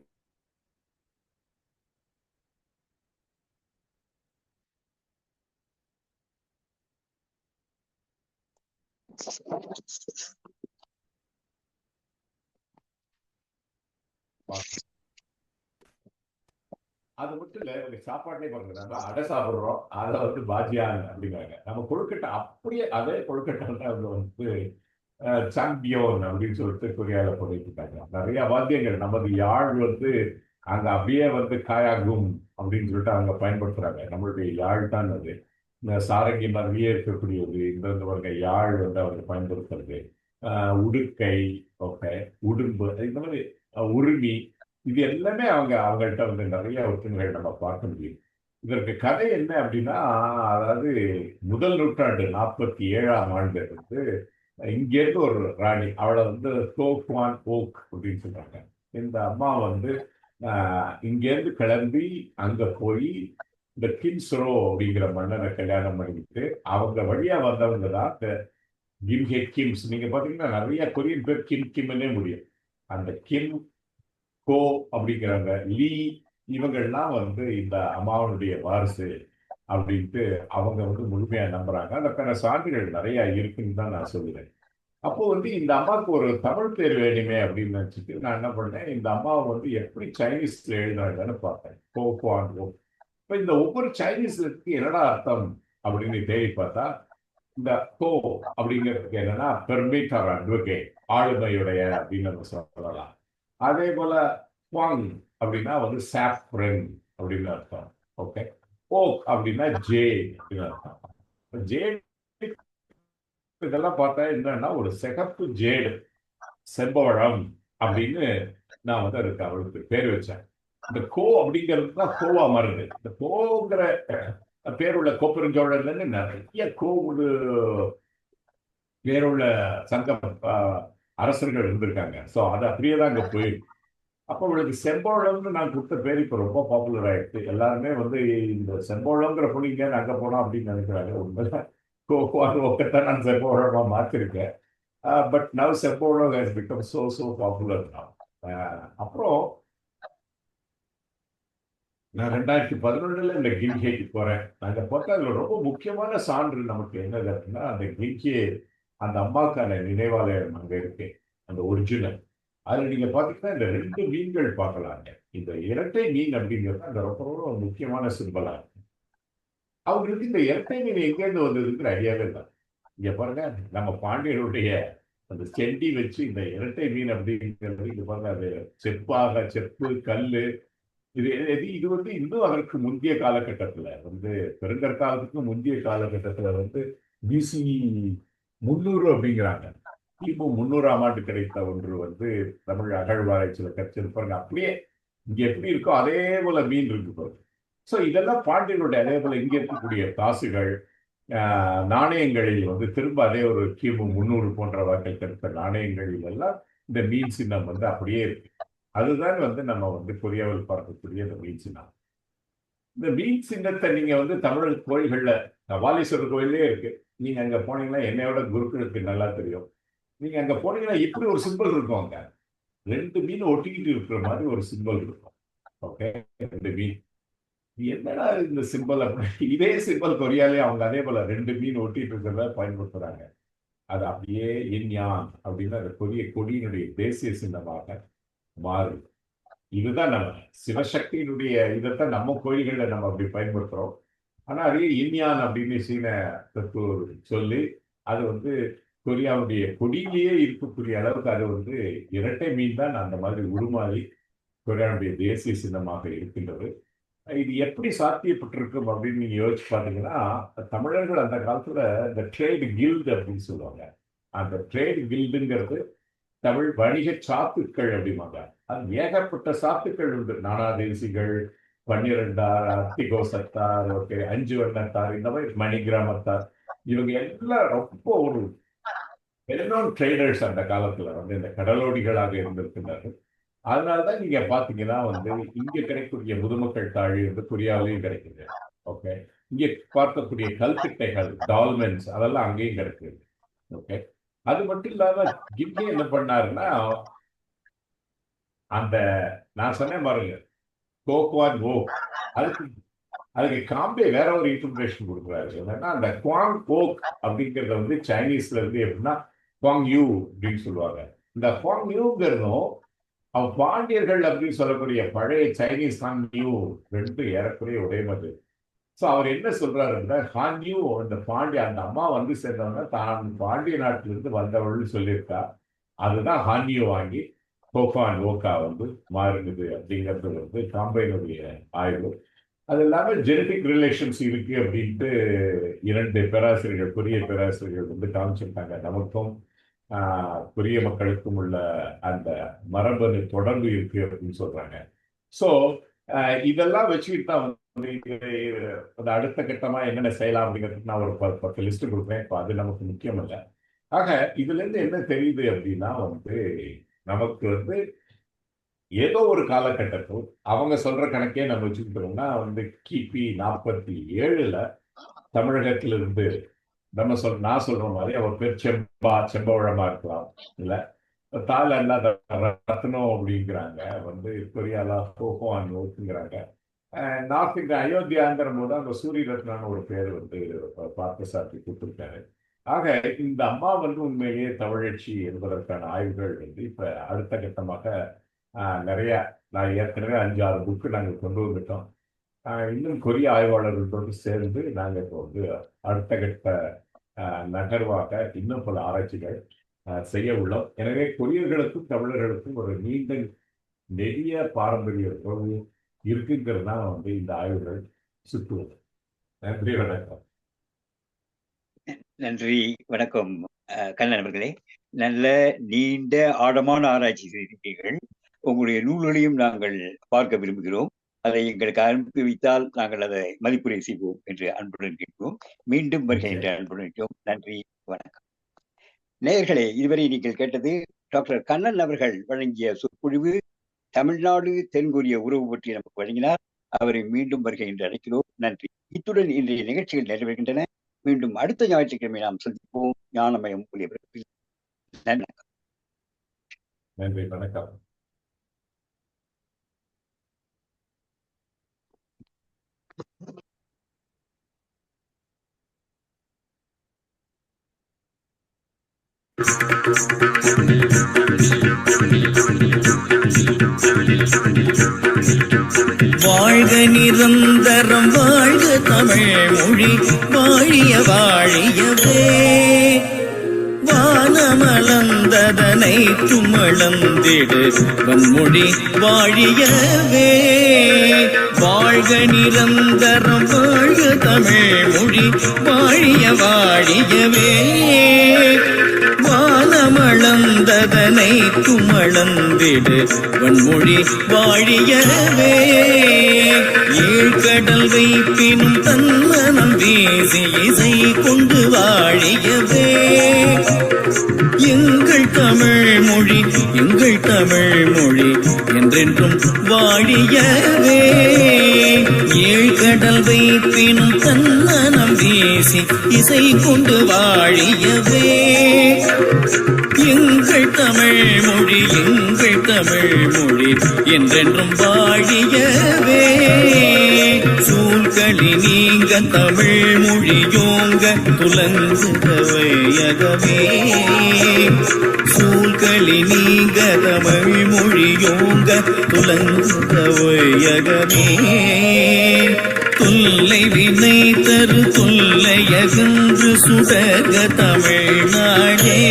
[SPEAKER 6] அது மட்டும் இல்ல, சாப்பாட்டே பாருங்க, நம்ம அடை சாப்பிடுறோம், அதை வந்து பாஜியான் அப்படிங்கிறாங்க. நம்ம கொழுக்கட்டை அப்படியே அதே கொழுக்கட்டை வந்து சாம்பியோன் அப்படின்னு சொல்லிட்டு கொரியால பண்ணிட்டு இருக்காங்க. நிறைய வாத்தியங்கள் நமது யாழ் வந்து அங்க அப்படியே வந்து காயாகும் அப்படின்னு சொல்லிட்டு அவங்க பயன்படுத்துறாங்க. நம்மளுடைய யாழ் தான் அது. இந்த சாரங்கி மாதிரியே இருக்கக்கூடியது. இந்த யாழ் வந்து அவங்க பயன்படுத்துறது. உடுக்கை, ஓகே, உடும்பு, இந்த மாதிரி உருமி, இது எல்லாமே அவங்கள்ட்ட வந்து நிறைய ஒற்றுமைகள் நம்ம பார்க்க முடியும். இதற்கு கதை என்ன அப்படின்னா, அதாவது முதல் நூற்றாண்டு 47ஆம் ஆண்டு வந்து இங்கேருந்து ஒரு ராணி, அவளை வந்து தோக்வான் ஓக் அப்படின்னு சொல்றாங்க. இந்த அம்மா வந்து இங்கேருந்து கிளம்பி அங்க போய் இந்த கின்ஸ்ரோ அப்படிங்கிற மன்னனை கல்யாணம் பண்ணிக்கிட்டு அவங்க வழியா வந்தவங்க தான் இந்த கிம் ஹே கிம்ஸ். நீங்க பாத்தீங்கன்னா நிறைய கொரியன் பேர் கிம் கிம்னே முடியும். அந்த கிம் கோ அப்படிங்கிறவங்க, லீ, இவங்கெல்லாம் வந்து இந்த அம்மாவனுடைய வாரிசு அப்படின்ட்டு அவங்க வந்து முழுமையா நம்புறாங்க. அதற்கான சான்றுகள் நிறைய இருக்குன்னு தான் நான் சொல்லுவேன். அப்போ வந்து இந்த அம்மாவுக்கு ஒரு தமிழ் பேர் வேணுமே அப்படின்னு நினைச்சிட்டு நான் என்ன பண்ணேன், இந்த அம்மாவை வந்து எப்படி சைனீஸ்ல எழுதுறாங்கன்னு பார்த்தேன். கோ குவான் ஓ. இப்போ இந்த ஒவ்வொரு சைனீஸ்க்கு என்னடா அர்த்தம் அப்படின்னு தேடி பார்த்தா, இந்த கோ அப்படிங்கிறதுக்கு என்னன்னா பெர்மிட் ஆர் அட்வொகேட், ஆளுமையுடைய அப்படின்னு நம்ம சொல்லலாம். அதே போல குவாங் அப்படின்னா வந்து சாப்ரன் அப்படின்னு அர்த்தம். ஓகே. ஓக் அப்படின்னா ஜே அப்படின்னு அர்த்தம். ஜே இதெல்லாம் பார்த்தா என்னன்னா ஒரு சிகப்பு ஜேடு, செம்பவழம் அப்படின்னு நான் வந்து அதுக்கு அவளுக்கு பேர் வச்சேன். இந்த கோ அப்படிங்கிறது தான் கோவா மருந்து. இந்த கோங்கிற பேருள்ள கோப்பெருஞ்சோழர்லன்னு நிறைய கோவுடு பேருள்ள சங்க அரசர்கள் இருந்திருக்காங்க. ஸோ அது அப்படியே தான் அங்கே போயிருக்கு. அப்போ அவளுக்கு செம்போழம்னு நான் கொடுத்த பேர் இப்போ ரொம்ப பாப்புலர் ஆயிடுச்சு. எல்லாருமே வந்து இந்த செம்போழங்கிற பொண்ணுங்க அங்கே போனோம் அப்படின்னு நினைக்கிறாங்க. உண்மையில கோக்கத்தான் நான் செம்போழமா மாற்றிருக்கேன். But now Sembozham has become so popular. அப்புறம் நான் 2011 இந்த கில்கேக்கு போறேன். நாங்க பார்த்தா அதுல ரொம்ப முக்கியமான சான்று நமக்கு என்னது அப்படின்னா, அந்த கில்கே அந்த அம்மாக்கான நினைவாலயம் அங்க இருக்கு, அந்த ஒரிஜினல். அதுல நீங்க பாத்தீங்கன்னா இந்த 2 மீன்கள் பார்க்கலாங்க. இந்த இரட்டை மீன் அப்படிங்கிறது அந்த ரொம்ப ரொம்ப முக்கியமான சிம்பலா இருக்கு. அவங்களுக்கு இந்த இரட்டை மீன் எங்கேருந்து வந்ததுங்கிற ஐடியாவே இல்லை. இங்க பாருங்க, நம்ம பாண்டியனுடைய அந்த செண்டி வச்சு இந்த இரட்டை மீன் அப்படிங்கிறது, இது பாருங்க, அது செப்பு கல்லு, இது வந்து இன்னும் அதற்கு முந்தைய காலகட்டத்துல வந்து பெருங்கற்காலத்துக்கு முந்தைய காலகட்டத்துல வந்து பிசி 300 அப்படிங்கிறாங்க. கிமு 300ஆம் ஆண்டு கிடைத்த ஒன்று வந்து தமிழ் அகழ்வாராய்ச்சியில கிடைச்சிருப்பாங்க. அப்படியே இங்க எப்படி இருக்கோ அதே போல மீன் இருக்கு பாருங்க. ஸோ இதெல்லாம் பாண்டியனுடைய, அதே போல இங்க இருக்கக்கூடிய காசுகள், நாணயங்களில் வந்து திரும்ப அதே ஒரு கிமு 300 போன்ற வகைகள் கிடைத்த நாணயங்களில் எல்லாம் இந்த மீன் சின்னம் வந்து அப்படியே இருக்கு. அதுதான் வந்து நம்ம வந்து கொரியாவில் பார்க்கக்கூடிய இந்த மீன் சின்னம். இந்த மீன் சின்னத்தை நீங்க வந்து தமிழ் கோயில்கள்ல, கபாலீஸ்வரர் கோயிலே இருக்கு. நீங்க அங்க போனீங்கன்னா என்னையோட குருக்களுக்கு நல்லா தெரியும். நீங்க அங்க போனீங்கன்னா இப்படி ஒரு சிம்பிள் இருக்கும். அங்க 2 மீன் ஒட்டிக்கிட்டு இருக்கிற மாதிரி ஒரு சிம்பிள் இருக்கும். ஓகே, 2 மீன். என்னடா இந்த சிம்பிள் அப்படி? இதே சிம்பிள் கொரியாலே அவங்க அதே போல 2 மீன் ஒட்டிட்டு இருக்கிறத பயன்படுத்துறாங்க. அது அப்படியே இன்யான் அப்படின்னு அந்த கொரிய கொடியினுடைய தேசிய சின்னமாக மாறு. இதுதான் நம்ம சிவசக்தியினுடைய இதைத்தான் நம்ம கோயில்களில் நம்ம அப்படி பயன்படுத்துறோம். ஆனா அதே இன்யான் அப்படின்னு சீன தத்துவ சொல்லி அது வந்து கொரியாவுடைய கொடியிலேயே இருக்கக்கூடிய அளவுக்கு அது வந்து இரட்டை மீன் தான் அந்த மாதிரி உருமாறி கொரியாவுடைய தேசிய சின்னமாக இருக்கின்றது. இது எப்படி சாத்தியப்பட்டிருக்கும் அப்படின்னு நீங்க யோசிச்சு பார்த்தீங்கன்னா, தமிழர்கள் அந்த காலத்துல இந்த ட்ரேடு கில்டு அப்படின்னு சொல்லுவாங்க. அந்த ட்ரேடு கில்டுங்கிறது தமிழ் வணிக சாத்துக்கள் அப்படிம்பாங்க. அது ஏகப்பட்ட சாத்துக்கள் உண்டு. நானாதேசிகள், 12ஆர், அத்திகோசத்தார், ஓகே, 5 வண்ணத்தார், இந்த மாதிரி மணிகிராமத்தார், இவங்க எல்லாம் ரொம்ப ஒரு வெல்நோன் ட்ரேடர்ஸ் அந்த காலத்துல வந்து இந்த கடலோடிகளாக இருந்திருக்கிறார்கள். அதனாலதான் நீங்க பாத்தீங்கன்னா வந்து இங்க கிடைக்கக்கூடிய முதுமக்கள் தாழி வந்து கொரியாவிலையும் கிடைக்குது. ஓகே, இங்க பார்க்கக்கூடிய கல்திட்டைகள், டால்மென்ஸ், அதெல்லாம் அங்கேயும் கிடைக்குது. ஓகே, அது மட்டும் இல்லாம கிம்கே என்ன பண்ணாருன்னா, அந்த நான் சொன்னேன் பாருங்க, கோக்வான் ஓ, அதுக்கு அதுக்கு காம்பே வேற ஒரு இன்ஃபர்மேஷன் கொடுக்குறாரு. என்னன்னா அந்த குவாங் ஓக் அப்படிங்கிறத வந்து சைனீஸ்ல இருந்து எப்படின்னா குவாங் யூ அப்படின்னு சொல்லுவாங்க. இந்த குவாங் யூங்கிறதும் அவன் பாண்டியர்கள் அப்படின்னு சொல்லக்கூடிய பழைய சைனீஸ் ஹான் யூ 2 ஏறக்குறைய ஒரே மாதிரி. ஸோ அவர் என்ன சொல்றாருன்னா, ஹான் யூ அந்த அந்த அம்மா வந்து சேர்ந்தவங்க தான் பாண்டிய நாட்டிலிருந்து வந்தவள்னு சொல்லியிருக்கா. அதுதான் ஹான் யூ வாங்கி கோஃபான் ஓக்கா வந்து மாறுங்குது அப்படிங்கிறது வந்து காம்பைனுடைய ஆய்வு. அது இல்லாமல் ஜெனட்டிக் ரிலேஷன்ஸ் இருக்கு அப்படின்ட்டு 2 பேராசிரியர்கள், கொரிய பேராசிரியர்கள் வந்து காமிச்சிருக்காங்க. நமக்கும் கொரிய மக்களுக்கும் உள்ள அந்த மரபணு தொடர்பு இருக்கு அப்படின்னு சொல்றாங்க. ஸோ இதெல்லாம் வச்சுக்கிட்டு தான் வந்து அடுத்த கட்டமா என்னென்ன செய்யலாம் அப்படிங்கிறதுக்கு நான் ஒரு 10 லிஸ்ட் கொடுக்குறேன். இப்போ அது நமக்கு முக்கியம் இல்லை. ஆக இதுல இருந்து என்ன தெரியுது அப்படின்னா வந்து நமக்கு வந்து ஏதோ ஒரு காலகட்டத்தில் அவங்க சொல்ற கணக்கே நம்ம வச்சுக்கிட்டோம்னா வந்து கிபி 47 தமிழகத்திலிருந்து நான் சொல்ற மாதிரி அவர் பேர் செம்பவழமா இருக்கலாம், இல்ல தால் அல்லாத ரத்னம் அப்படிங்கிறாங்க, கொரியாலா போகோ அனுங்கிறாங்க. நார்த் இந்தியா அயோத்தியாங்கிற போது அந்த சூரிய ரத்னான்னு ஒரு பேர் பார்த்தசாரதி கொடுத்துருக்காரு. ஆக இந்த அம்மா உண்மையிலேயே தமிழச்சி என்பதற்கான ஆய்வுகள் இப்ப அடுத்த கட்டமாக நிறைய, நான் ஏற்கனவே 5-6 புக்கு நாங்கள் கொண்டு வந்துட்டோம். இன்னும் கொரிய ஆய்வாளர்களோடு சேர்ந்து நாங்கள் இப்போ அடுத்த கட்ட நகர்வாக இன்னும் பல ஆராய்ச்சிகள் செய்ய உள்ளோம். எனவே கொரியர்களுக்கும் தமிழர்களுக்கும் ஒரு நீண்ட நெடிய பாரம்பரிய உறவு இருக்குங்கிறது தான் இந்த ஆய்வுகள் சுற்றுவது. நன்றி, வணக்கம்.
[SPEAKER 2] நன்றி, வணக்கம் கண்ணன் அவர்களே. நல்ல நீண்ட ஆழமான ஆராய்ச்சி செய்திருக்கீர்கள். உங்களுடைய நூல்களையும் நாங்கள் பார்க்க விரும்புகிறோம். அதை எங்களுக்கு அனுப்பி வைத்தால் நாங்கள் அதை மதிப்புரை செய்வோம் என்று அன்புடன் கேட்போம். மீண்டும் வருகின்ற அன்புடன் கேட்போம். நன்றி, வணக்கம். நேயர்களே, இதுவரை நீங்கள் கேட்டது டாக்டர் கண்ணன் அவர்கள் வழங்கிய சொற்பொழிவு. தமிழ்நாடு தென்கொரிய உறவு பற்றி நமக்கு வழங்கினார். அவரை மீண்டும் வருகை என்று அழைக்கிறோம். நன்றி. இத்துடன் இன்றைய நிகழ்ச்சிகள் நிறைவேறுகின்றன. மீண்டும் அடுத்த ஞாயிற்றுக்கிழமை நாம் சந்திப்போம். ஞானமயம் ஒலிபரப்பில். நன்றி,
[SPEAKER 6] நன்றி, வணக்கம்.
[SPEAKER 3] வாழ்க நிரந்தரம், வாழ்க தமிழ் மொழி, வாழிய வாழியவே. வானமளந்ததனை துமளந்திடு வன்மொழி வாழியவே. வாழ்க நிரந்தரம், வாழ்க தமிழ் மொழி, வாழிய வாழியவே. வானமளந்ததனை துமளந்திடு வன்மொழி வாழியவே. ஏழ்கடல் வைப்பினும் தன்மனம் வீசி இசை கொண்டு வாழியவே. எங்கள் தமிழ் மொழி, எங்கள் தமிழ் மொழி என்றென்றும் வாழியவே. ஏழ்கடல் வைப்பினும் தன்மனம் வீசி இசை கொண்டு வாழியவே. எங்கள் தமிழ் மொழி, எங்கள் தமிழ் மொழி என்றென்றும் வாழியவே. சூழ்களி நீங்க தமிழ் மொழியோங்க துலங்குக வையகமே. சூழ்களி நீங்க தமிழ் மொழியோங்க துலங்குக வையகமே. தொல்லை வினை தரு தொல்லையகன்று சுடக தமிழ்நாடே.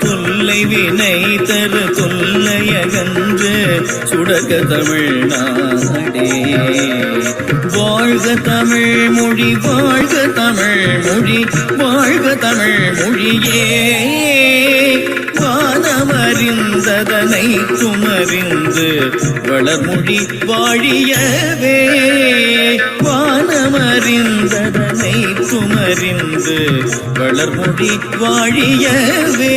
[SPEAKER 3] தொல்லை வினை தரு தொல்லையகன்று சுடக தமிழ்நாடே. வாழ்க தமிழ் மொழி, வாழ்க தமிழ் மொழி, வாழ்க தமிழ் மொழியே. வானமறிந்ததனை துமறிந்து வளர்மொழி வாழியவே. வானமறிந்ததனை துமறிந்து வளர்மொழி வாழியவே.